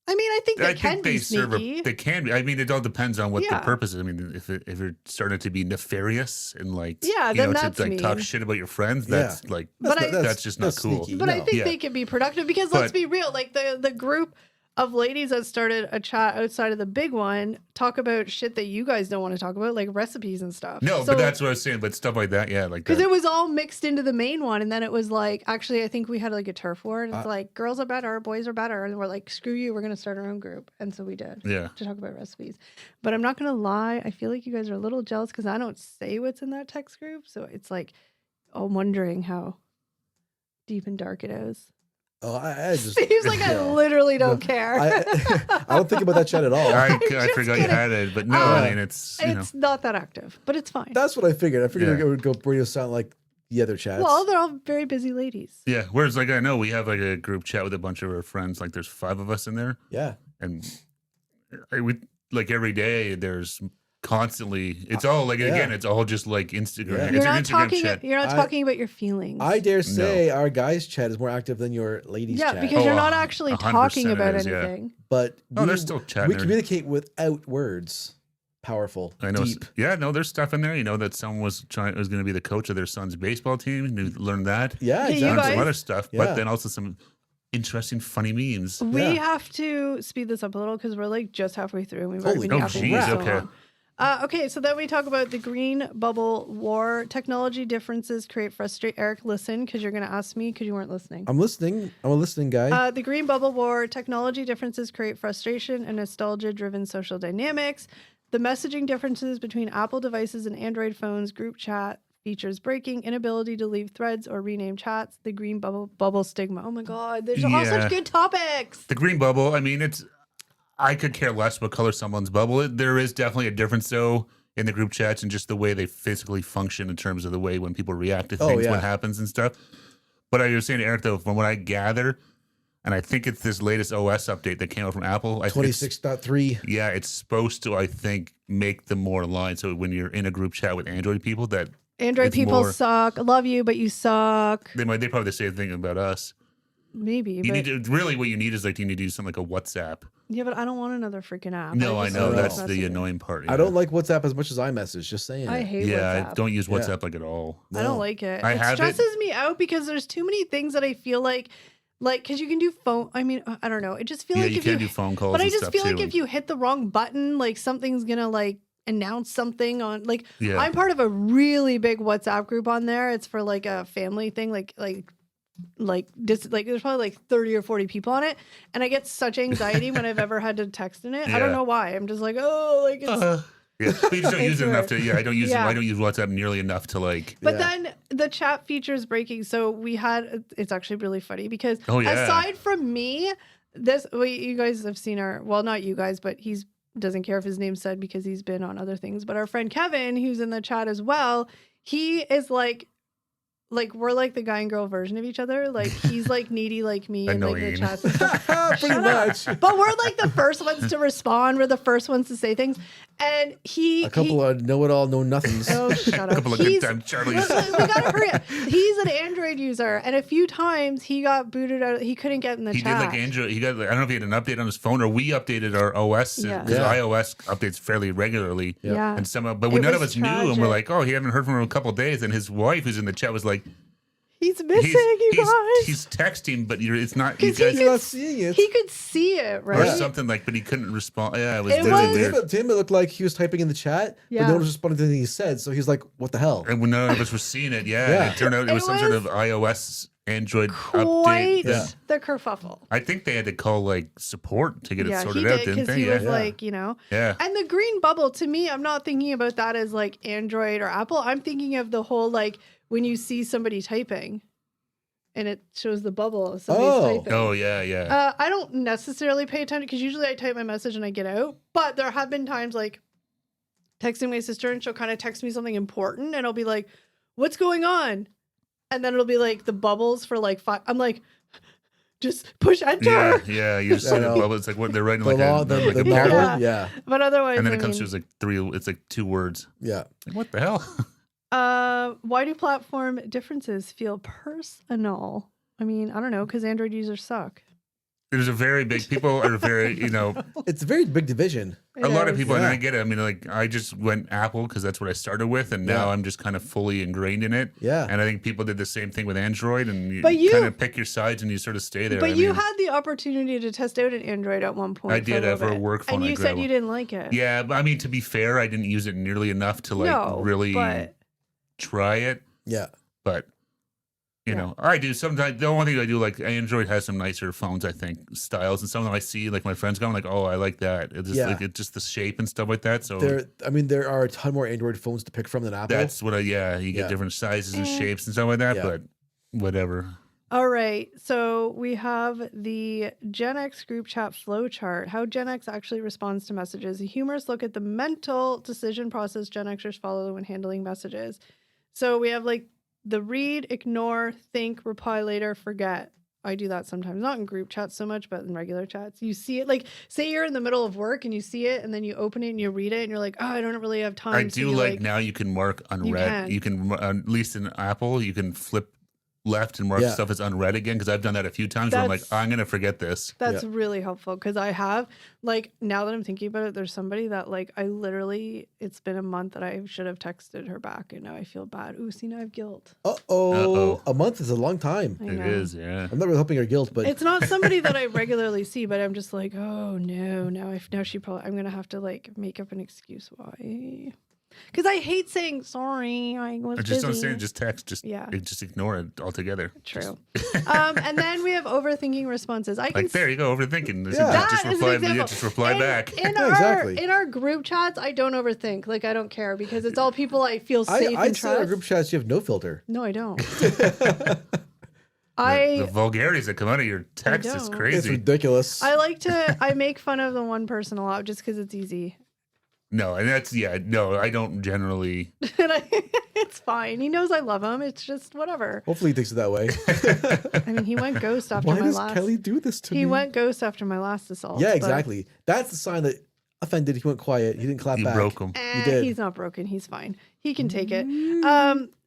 I mean, I think they can be sneaky. They can be. I mean, it all depends on what the Yeah. purpose is. I mean, if you're starting to be nefarious and like, Yeah, you then know, that's to like talk mean. shit about your friends, that's like, that's just not cool. sneaky. But I No. think Yeah. they can be productive because let's be real, like the group of ladies that started a chat outside of the big one talk about shit that you guys don't want to talk about, like recipes and stuff. No, but that's what I was saying. But stuff like that, yeah, like because that. it was all mixed into the main one, and then it was like, actually, I think we had like a turf war, and it's like girls are better, boys are better, and we're like, screw you, we're gonna start our own group, and so we did. Yeah. To talk about recipes, but I'm not gonna lie, I feel like you guys are a little jealous because I don't say what's in that text group, so it's like, I'm wondering how deep and dark it is. Oh, I just Seems like I literally don't care. I don't think about that chat at all. I just forgot you kidding. had it, but no, I mean, it's not that active, but it's fine. That's what I figured. I figured Yeah. it would go radio sound like the other chats. Well, they're all very busy ladies. yeah. Whereas, like, I know we have like a group chat with a bunch of our friends. Like, there's 5 of us in there, yeah. and we like every day. There's constantly. It's all like again. It's all just like Instagram. Yeah. It's You're an not Instagram talking. chat. You're not talking about your feelings. I dare say our guys chat is more active than your ladies yeah, chat. because you're not 100% actually talking about it is, yeah. anything. But Oh, they're still chatting we there. communicate without words. Powerful. I know. Deep. Yeah, no, there's stuff in there. You know that someone was going to be the coach of their son's baseball team. You learned that. Yeah, Hey, you exactly. Learned some guys- other stuff, Yeah. but then also some interesting, funny memes. We Yeah. have to speed this up a little because we're like just halfway through. And we've already Holy been oh, yapping geez, for so okay. long. Okay, so then we talk about the green bubble war. Technology differences create frustration. Eric, listen, because you're going to ask me because you weren't listening. I'm listening. I'm a listening guy. The green bubble war. Technology differences create frustration and nostalgia-driven social dynamics. The messaging differences between Apple devices and Android phones, group chat features breaking, inability to leave threads or rename chats, the green bubble stigma. Oh my God, there's all Yeah. such good topics. The green bubble. I mean, I could care less what color someone's bubble is. There is definitely a difference, though, in the group chats and just the way they physically function in terms of the way when people react to things, yeah. what happens and stuff. But I was saying to Eric, though, from what I gather, and I think it's this latest OS update that came out from Apple. 26.3. Yeah, it's supposed to, I think, make them more aligned. So when you're in a group chat with Android people, that Android it's people more- suck. I love you, but you suck. they probably say the same thing about us. Maybe. You but, need to, really what you need is like you need to do something like a WhatsApp. yeah, but I don't want another freaking app. No, I just know want that's messaging. the annoying part. I don't like WhatsApp as much as iMessage. Just saying. I hate Yeah, WhatsApp. I don't use WhatsApp like at all. I don't like it. I It have stresses me out because there's too many things that I feel like, because you can do phone. I mean, I don't know. It just feels Yeah, like you if can you, do phone calls. but I and just stuff feel like too. if you hit the wrong button, like something's gonna like announce something on. Like Yeah. I'm part of a really big WhatsApp group on there. It's for like a family thing, like there's probably like 30 or 40 people on it, and I get such anxiety when I've ever had to text in it. I don't Yeah. know why. I'm just like, oh, like it's. Yeah, but you just don't use it enough to. Yeah, I don't use. Yeah. I don't use WhatsApp nearly enough to like. But then the chat feature is breaking. So we had, it's actually really funny because aside from me, you guys have seen not you guys, but doesn't care if his name's said because he's been on other things. But our friend Kevin, who's in the chat as well, he is like we're like the guy and girl version of each other. Like he's like needy like me and like the chats and stuff. Pretty much. But we're like the first ones to respond. We're the first ones to say things. And a couple of know-it-all, know-nothings. Oh, shut up. A couple of good time Charlies. We gotta hurry up. He's an Android user, and a few times he got booted out. He couldn't get in the chat. He did like Android. He got. I don't know if he had an update on his phone or we updated our OS because iOS updates fairly regularly. Yeah. And but none of us knew, and we're like, oh, he haven't heard from him in a couple of days. And his wife, who's in the chat, was like, he's missing you guys. He's texting, but it's not. You're not seeing it. He could see it, right? Or something but he couldn't respond. Yeah, it was to him, it looked like he was typing in the chat, but no one was responding to anything he said. So he's like, "What the hell?" And when none of us were seeing it, it turned out it was some sort of iOS Android update. The kerfuffle. I think they had to call like support to get it sorted he out, did, didn't they? He was like, Yeah. And the green bubble, to me, I'm not thinking about that as like Android or Apple. I'm thinking of the whole like when you see somebody typing and it shows the bubble of somebody's typing. Oh, yeah. I don't necessarily pay attention because usually I type my message and I get out. But there have been times like texting my sister and she'll kind of text me something important and I'll be like, what's going on? And then it'll be like the bubbles for like 5. I'm like, just push enter. Yeah. You just see the bubble. It's like what they're writing like a novel. Yeah. But otherwise, and then it comes to like 3. It's like 2 words. Yeah. Like, what the hell? Why do platform differences feel personal? I mean, I don't know, because Android users suck. There's a very big, people are very, It's a very big division. A lot of people, and I get it. I mean, like, I just went Apple because that's what I started with, and now I'm just kind of fully ingrained in it. Yeah. And I think people did the same thing with Android, and you kind of pick your sides and you sort of stay there. But you had the opportunity to test out an Android at one point. I did for a work phone. And you said you didn't like it. Yeah, but I mean, to be fair, I didn't use it nearly enough to really try it. Yeah. But you know, I do sometimes. The only thing I do, like, Android has some nicer phones, I think, styles, and some of them I see, like my friends go, I'm like, oh, I like that. It's just like it's just the shape and stuff like that. So there are a ton more Android phones to pick from than Apple. That's what you get different sizes and shapes and stuff like that. But whatever. All right, so we have the Gen X group chat flowchart. How Gen X actually responds to messages. A humorous look at the mental decision process Gen Xers follow when handling messages. So we have like the read, ignore, think, reply later, forget. I do that sometimes, not in group chats so much, but in regular chats. You see it, like, say you're in the middle of work and you see it, and then you open it and you read it, and you're like, oh, I don't really have time. I do like now you can mark unread. You can, at least in Apple, you can flip left and mark stuff as unread again, because I've done that a few times where I'm like, I'm gonna forget this. That's really helpful, because I have, like, now that I'm thinking about it, there's somebody that, like, I literally, it's been a month that I should have texted her back, and now I feel bad. Ooh, see, now I have guilt. A month is a long time. It is, yeah. I'm not really helping her guilt, but it's not somebody that I regularly see, but I'm just like, oh no, now she probably, I'm gonna have to like make up an excuse why. Because I hate saying sorry. I was just busy. don't say it. Just text. Just ignore it altogether. True. And then we have overthinking responses. There you go. Overthinking. Yeah. Just reply back. In our group chats, I don't overthink. Like, I don't care, because it's all people I feel safe and I'd trust. say our group chats you have no filter. No, I don't. The vulgarities that come out of your text is crazy. It's ridiculous. I make fun of the one person a lot just because it's easy. No, and that's I don't generally. It's fine. He knows I love him. It's just whatever. Hopefully he thinks it that way. I mean, he went ghost after my last. Why does Kelly do this to me? He went ghost after my last assault. Yeah, exactly. That's the sign that offended. He went quiet. He didn't clap back. You broke him. You did. He's not broken. He's fine. He can take it.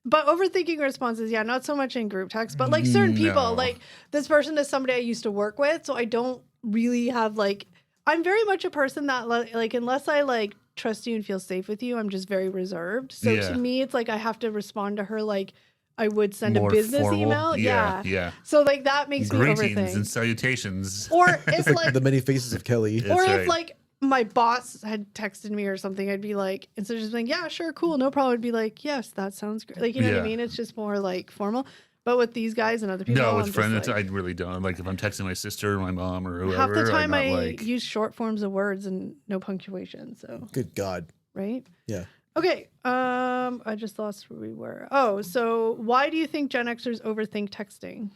But overthinking responses, yeah, not so much in group text, but like certain people, like this person is somebody I used to work with, so I don't really have like, I'm very much a person that like, unless I like trust you and feel safe with you, I'm just very reserved. So to me, it's like I have to respond to her like I would send more a business formal. email. Yeah. So like that makes me overthink. Greetings and salutations. Or if like the many faces of Kelly. or if like my boss had texted me or something, I'd be like, instead of just being, yeah, sure, cool, no problem, I'd be like, yes, that sounds great. Like, you know what I mean? It's just more like formal. But with these guys and other people, no, with friends, like, I really don't. Like if I'm texting my sister or my mom or whoever, half the time I like... use short forms of words and no punctuation. So good God, right? Yeah. Okay. I just lost where we were. Oh, so why do you think Gen Xers overthink texting?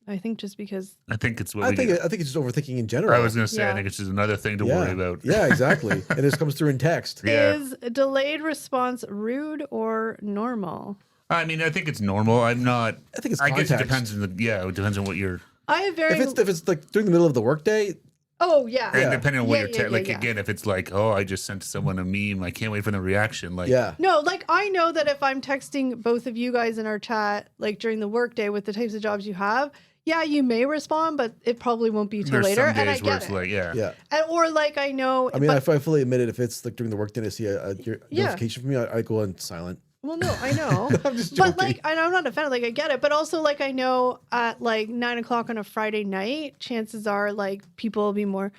I think just because I think it's what I think it's just overthinking in general. I was gonna say I think it's just another thing to worry about. Yeah, exactly. And this comes through in text. Is delayed response rude or normal? I mean, I think it's normal. I'm not. I think it's. I guess it depends on it depends on what you're. I have very. If it's like during the middle of the workday. Oh yeah. And depending on what you're again, if it's like, oh, I just sent someone a meme, I can't wait for the reaction. Like, no, like I know that if I'm texting both of you guys in our chat, like during the workday with the types of jobs you have, yeah, you may respond, but it probably won't be till later. Some days and I get it's it. like, and, or like I know. I mean, I fully admit it. If it's like during the workday, and I see a notification from me, I go on silent. Well, no, I know. I'm just joking. But like, I'm not offended. Like, I get it. But also, like, I know at like 9 o'clock on a Friday night, chances are like people will be more.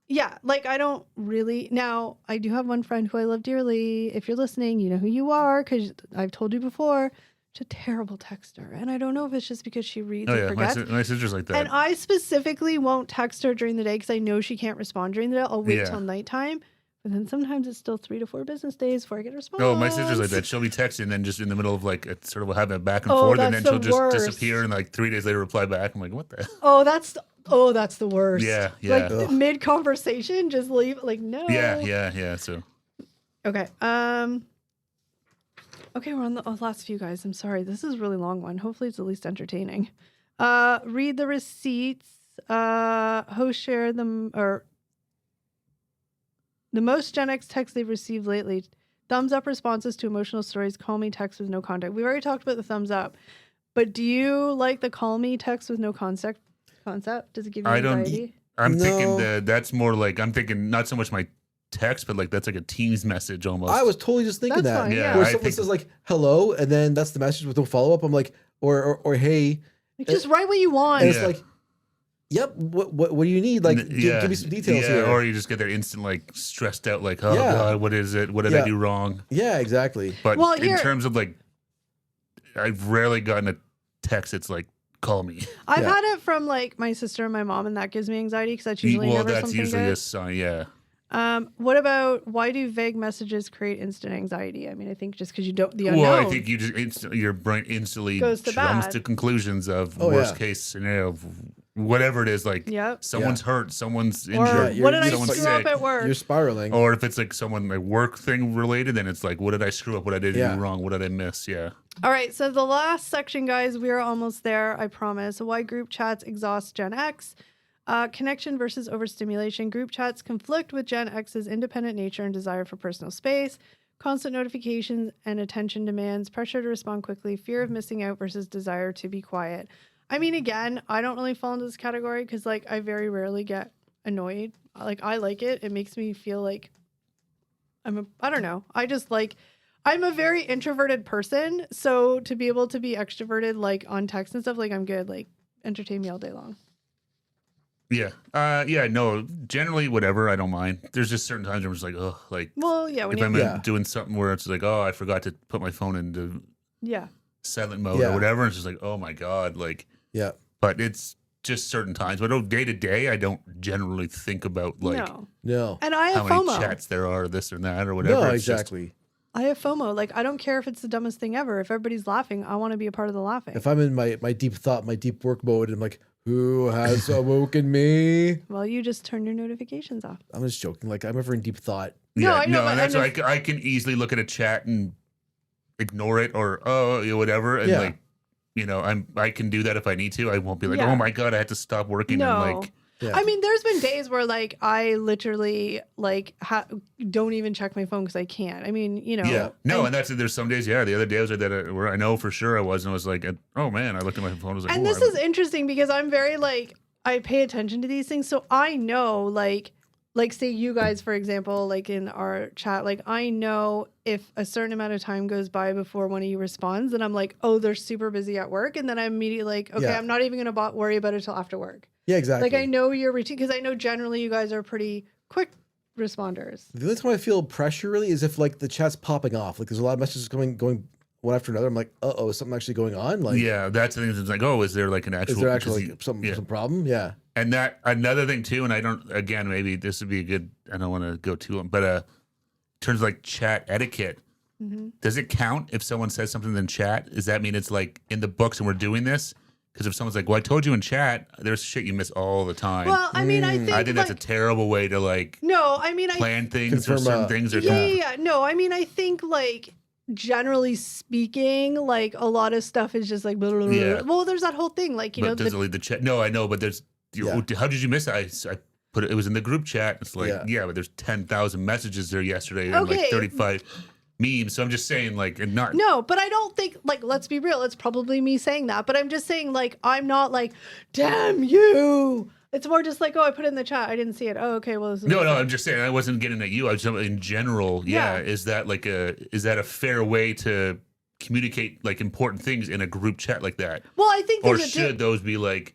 Yeah, like I don't really. Now, I do have one friend who I love dearly. If you're listening, you know who you are because I've told you before. She's a terrible texter. And I don't know if it's just because she reads and forgets. My sister's like that. And I specifically won't text her during the day because I know she can't respond during the day. I'll wait till nighttime. But then sometimes it's still 3 to 4 business days before I get a response. Oh, my sister's like that. She'll be texting and then just in the middle of like sort of having a back and forth, and then she'll just disappear and like 3 days later reply back. I'm like, what the? Oh, that's the worst. Yeah. Like mid conversation, just leave. Like no. Yeah. So. Okay. Okay, we're on the last few guys. I'm sorry. This is a really long one. Hopefully, it's at least entertaining. Read the receipts. Host share them or. The most Gen X texts they've received lately. Thumbs up responses to emotional stories. Call me text with no context. We already talked about the thumbs up. But do you like the call me text with no concept? Does it give you anxiety? I'm thinking that's more like, I'm thinking not so much my text, but like that's like a Teams message almost. I was totally just thinking that's that. Fine, yeah. Where someone says like, hello, and then that's the message with no follow-up. I'm like, or hey. Just write what you want. And it's like, yep. What do you need? Like, give me some details here. Or you just get there instant, like stressed out, like, oh God, what is it? What did I do wrong? Yeah, exactly. But in terms of like, I've rarely gotten a text. It's like, call me. I've had it from like my sister and my mom, and that gives me anxiety because that's usually never something good. Usually a sign. Yeah. What about why do vague messages create instant anxiety? I mean, I think just because you don't the unknown. Well, I think you just your brain instantly jumps to conclusions of worst case scenario. Whatever it is, like someone's hurt, someone's injured, what did I someone's screw up at work? You're spiraling. Or if it's like someone like work thing related, then it's like, what did I screw up? What did I do wrong? What did I miss? Yeah. All right. So the last section, guys, we are almost there. I promise. Why group chats exhaust Gen X? Connection versus overstimulation. Group chats conflict with Gen X's independent nature and desire for personal space. Constant notifications and attention demands. Pressure to respond quickly. Fear of missing out versus desire to be quiet. I mean, again, I don't really fall into this category because, like, I very rarely get annoyed. Like, I like it. It makes me feel like I don't know. I just like, I'm a very introverted person. So to be able to be extroverted, like, on text and stuff, like, I'm good. Like, entertain me all day long. Yeah. No, generally, whatever. I don't mind. There's just certain times where I'm just like, oh, like, well, yeah. When if I'm doing something where it's like, oh, I forgot to put my phone into silent mode or whatever. And it's just like, oh my God. Like, but it's just certain times. But day to day, I don't generally think about like, no. And I have how FOMO. many chats there are, this or that, or whatever. No, it's exactly. I have FOMO. Like, I don't care if it's the dumbest thing ever. If everybody's laughing, I want to be a part of the laughing. If I'm in my deep thought, my deep work mode, and I'm like, who has awoken me? Well, you just turn your notifications off. I'm just joking. Like, I'm ever in deep thought. No, I know. And that's why I can easily look at a chat and ignore it or whatever, and like, I can do that if I need to. I won't be like, oh my God, I had to stop working. No. And like, Yeah. I mean, there's been days where like I literally like don't even check my phone because I can't. I mean, you know. Yeah. No, and there's some days. Yeah, the other day I was like that where I know for sure I was, and I was like, oh man, I looked at my phone. I was like, and this is interesting because I'm very like I pay attention to these things, so I know like say you guys, for example, like in our chat, like I know if a certain amount of time goes by before one of you responds, then I'm like, oh, they're super busy at work, and then I'm immediately like, okay, I'm not even gonna worry about it till after work. Yeah, exactly. Like I know your routine because I know generally you guys are pretty quick responders. The only time I feel pressure really is if like the chat's popping off, like there's a lot of messages going one after another. I'm like, uh-oh, is something actually going on? Like, yeah, that's the thing. It's like, oh, is there like an actual? Is there actually like some problem? Yeah. And that another thing too, and I don't. Again, maybe this would be a good. I don't want to go too long, but in terms of like chat etiquette, does it count if someone says something in chat? Does that mean it's like in the books and we're doing this? Because if someone's like, well, I told you in chat, there's shit you miss all the time. Well, I mean, I think that's a terrible way to like. No, I mean, plan things or certain things or yeah. No, I mean, I think like generally speaking, like a lot of stuff is just like. Blah, blah, blah. Yeah. Well, there's that whole thing, like but does the chat? No, I know, but there's. How did you miss it? I put it. It was in the group chat. It's like but there's 10,000 messages there yesterday and like 35 memes. So I'm just saying, like, and not. No, but I don't think like. Let's be real. It's probably me saying that, but I'm just saying like I'm not like, damn you. It's more just like, oh, I put it in the chat. I didn't see it. Oh, okay. Well, this is no. I'm just saying. I wasn't getting at you. I was just, in general. Yeah. Is that a fair way to communicate like important things in a group chat like that? Well, I think. Or should those be like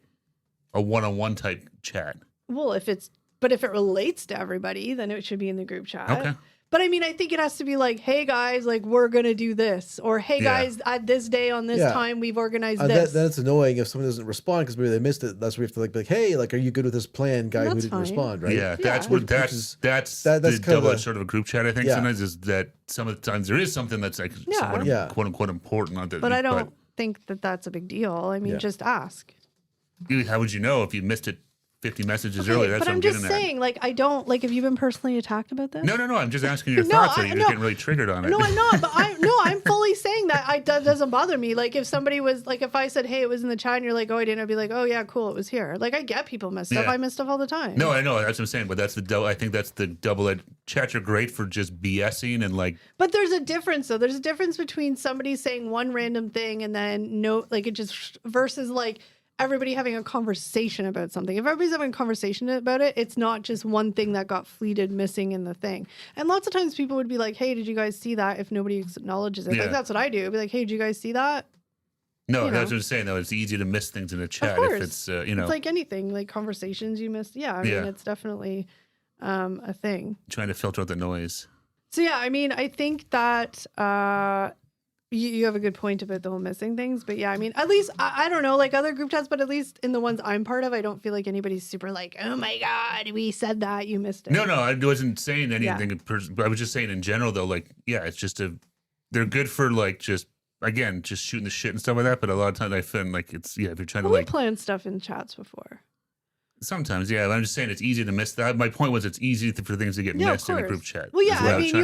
a one-on-one type chat? Well, if it relates to everybody, then it should be in the group chat. Okay. But I mean, I think it has to be like, hey guys, like we're gonna do this, or hey guys, at this day on this time we've organized this. Then it's annoying if someone doesn't respond because maybe they missed it. That's where we have to like be like, hey, like, are you good with this plan, guy who didn't respond, right? Yeah, that's the double-edged sort of a group chat. I think sometimes is that some of the times there is something that's like somewhat quote unquote important. But I don't think that that's a big deal. I mean, just ask. How would you know if you missed it 50 messages earlier? That's but what I'm just saying, like, I don't, like, have you been personally attacked about this? No. I'm just asking your thoughts. You're just getting really triggered on it. No, I'm not. But I'm fully saying that that doesn't bother me. Like, if somebody was, like, if I said, hey, it was in the chat and you're like, oh, I didn't, I'd be like, oh, yeah, cool, it was here. Like, I get people miss stuff. I miss stuff all the time. No, I know. That's what I'm saying. But I think that's the double-edged. Chats are great for just BSing and, like. But there's a difference, though. There's a difference between somebody saying one random thing and then it just, versus, like, everybody having a conversation about something. If everybody's having a conversation about it, it's not just one thing that got fleeted missing in the thing. And lots of times people would be like, hey, did you guys see that? If nobody acknowledges it. Like, that's what I do. I'd be like, hey, did you guys see that? No, that's what I'm saying, though. It's easy to miss things in a chat if it's, It's like anything, like conversations you miss. Yeah, I mean, it's definitely a thing. Trying to filter out the noise. So, yeah, I mean, I think that... You have a good point about the whole missing things, but yeah, I mean, at least I don't know, like other group chats, but at least in the ones I'm part of, I don't feel like anybody's super like, oh my god, we said that, you missed it. No, I wasn't saying anything. I was just saying in general, though, like, yeah, it's just they're good for like just shooting the shit and stuff like that. But a lot of times I feel like it's if you're trying to like plan stuff in chats before. Sometimes, yeah. I'm just saying it's easy to miss that. My point was it's easy for things to get missed in a group chat. Well, yeah, I mean, you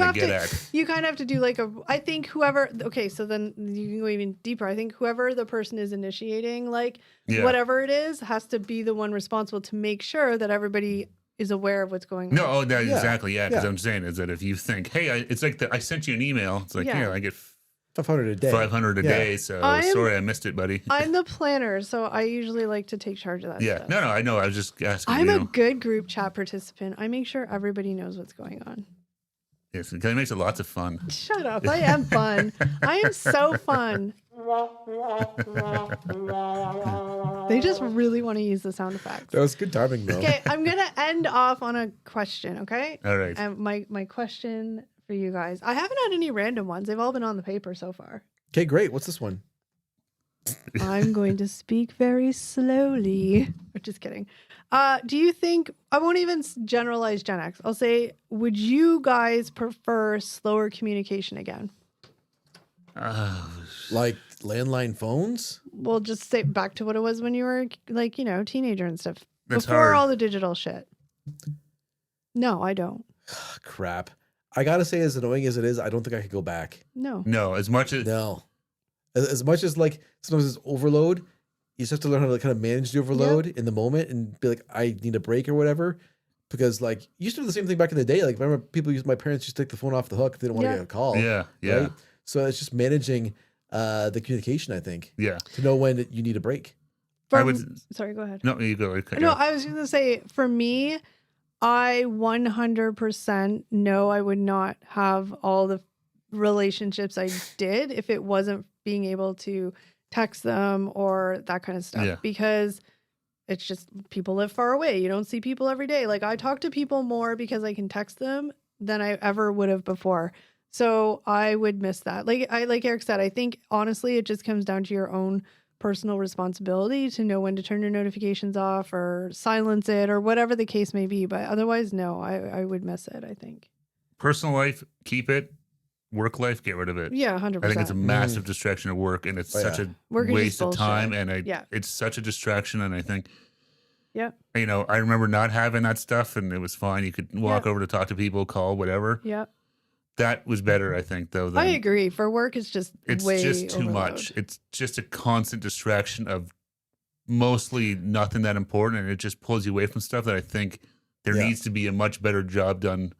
kind of have to do like I think whoever, okay, so then you can go even deeper. I think whoever the person is initiating, like whatever it is, has to be the one responsible to make sure that everybody is aware of what's going on. No, exactly, yeah. Because I'm saying is that if you think, hey, it's like I sent you an email. It's like, I get 500 a day. 500 a day. So sorry, I missed it, buddy. I'm the planner, so I usually like to take charge of that. Yeah, stuff. No, I know. I was just asking. I'm a good group chat participant. I make sure everybody knows what's going on. Yes, because it makes it lots of fun. Shut up! I am fun. I am so fun. They just really want to use the sound effects. That was good timing, though. Okay, I'm gonna end off on a question. Okay. All right. And my question for you guys. I haven't had any random ones. They've all been on the paper so far. Okay, great. What's this one? I'm going to speak very slowly. Just kidding. Do you think, I won't even generalize Gen X. I'll say, would you guys prefer slower communication again? Like landline phones? We'll just say back to what it was when you were like, teenager and stuff. That's before hard. all the digital shit. No, I don't. Crap. I gotta say, as annoying as it is, I don't think I could go back. No. No, as much as like sometimes it's overload. you just have to learn how to kind of manage the overload in the moment and be like, I need a break or whatever. Because like you used to do the same thing back in the day. Like remember my parents used to take the phone off the hook if they didn't want to get a call. Yeah. Right? So it's just managing the communication, I think. Yeah. To know when you need a break. Sorry, go ahead. No, you go. No, I was going to say, for me, I 100% know I would not have all the relationships I did if it wasn't being able to text them or that kind of stuff. Yeah. Because it's just people live far away. You don't see people every day. Like I talk to people more because I can text them than I ever would have before. So I would miss that. Like Eric said, I think honestly, it just comes down to your own personal responsibility to know when to turn your notifications off or silence it or whatever the case may be. But otherwise, no, I would miss it, I think. Personal life, keep it. Work life, get rid of it. Yeah, 100%. I think it's a massive distraction at work, and it's such a waste of time, and it's such a distraction. And I think, I remember not having that stuff, and it was fine. You could walk over to talk to people, call, whatever. Yeah. That was better, I think, though. I agree. For work, it's just just too much. It's just a constant distraction of mostly nothing that important, and it just pulls you away from stuff that I think there needs to be a much better job done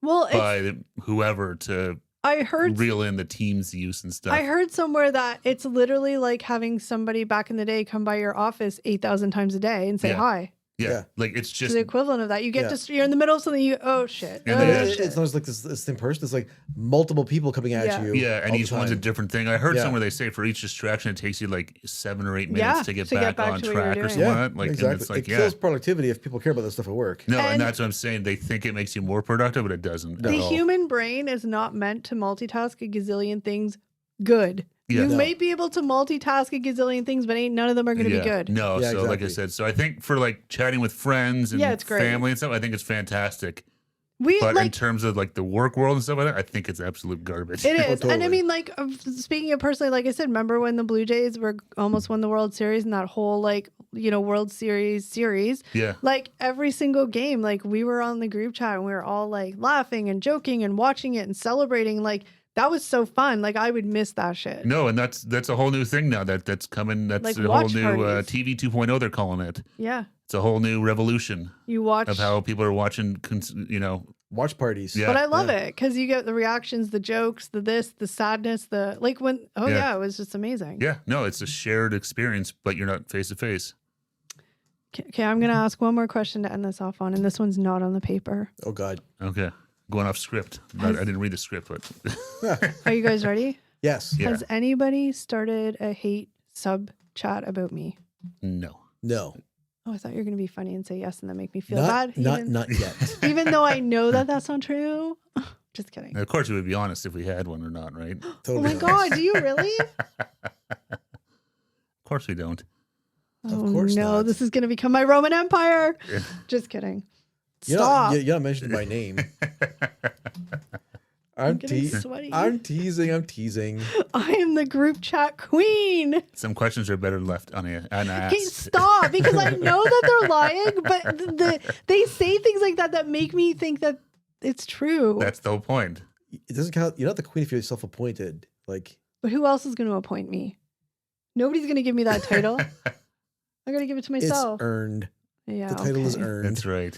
by whoever to reel in the team's use and stuff. I heard somewhere that it's literally like having somebody back in the day come by your office 8,000 times a day and say hi. Yeah. Like it's just the equivalent of that. You get you're in the middle of something, oh shit. It's not just like this same person. It's like multiple people coming at you. Yeah, and each one's a different thing. I heard somewhere they say for each distraction, it takes you like 7 or 8 minutes to get back on track or something like that. Like, exactly. And it's like, it kills productivity if people care about this stuff at work. No, and that's what I'm saying. They think it makes you more productive, but it doesn't. The human brain is not meant to multitask a gazillion things good. You may be able to multitask a gazillion things, but none of them are going to be good. No, so exactly. Like I said, so I think for like chatting with friends and it's great. family and stuff, I think it's fantastic. But in terms of like the work world and stuff like that, I think it's absolute garbage. It is. Totally. And I mean, like, speaking of personally, like I said, remember when the Blue Jays almost won the World Series and that whole World Series? Yeah. Like every single game, like we were on the group chat and we were all like laughing and joking and watching it and celebrating. Like, that was so fun. Like I would miss that shit. No, and that's a whole new thing now that's coming. That's like a whole new TV 2.0. They're calling it. Yeah, it's a whole new revolution. You watch of how people are watching. Watch parties. Yeah, but I love it because you get the reactions, the jokes, the sadness, it was just amazing. Yeah, no, it's a shared experience, but you're not face to face. Okay, I'm gonna ask one more question to end this off on, and this one's not on the paper. Oh God. Okay. Going off script. I didn't read the script, but are you guys ready? Yes. Yeah. Has anybody started a hate sub chat about me? No. Oh, I thought you were going to be funny and say yes and then make me feel bad. Not yet. Even though I know that that's not true. Just kidding. Of course, we would be honest if we had one or not, right? Totally oh my God, do you really? Of course we don't. Oh, of course no, not. This is going to become my Roman Empire. Just kidding. Stop. You're not mentioned by name. I'm teasing. I'm teasing. I am the group chat queen. Some questions are better left unasked. Okay, stop, because I know that they're lying, but they say things like that make me think that it's true. That's the whole point. It doesn't count. You're not the queen if you're self-appointed. Like, but who else is going to appoint me? Nobody's going to give me that title. I got to give it to myself. It's earned. Yeah, the title is earned. That's right.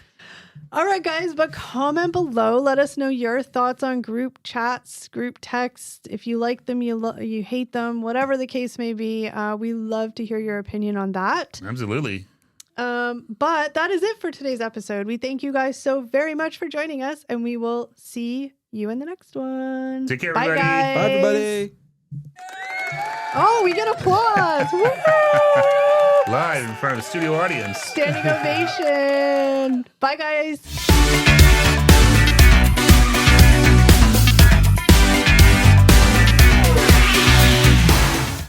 All right, guys, but comment below. Let us know your thoughts on group chats, group text. If you like them, you hate them, whatever the case may be. We love to hear your opinion on that. Absolutely. But that is it for today's episode. We thank you guys so very much for joining us, and we will see you in the next one. Take care, Bye, everybody. guys. Bye, everybody. Oh, we get applause. Woo! Live in front of a studio audience. Standing ovation. Bye, guys.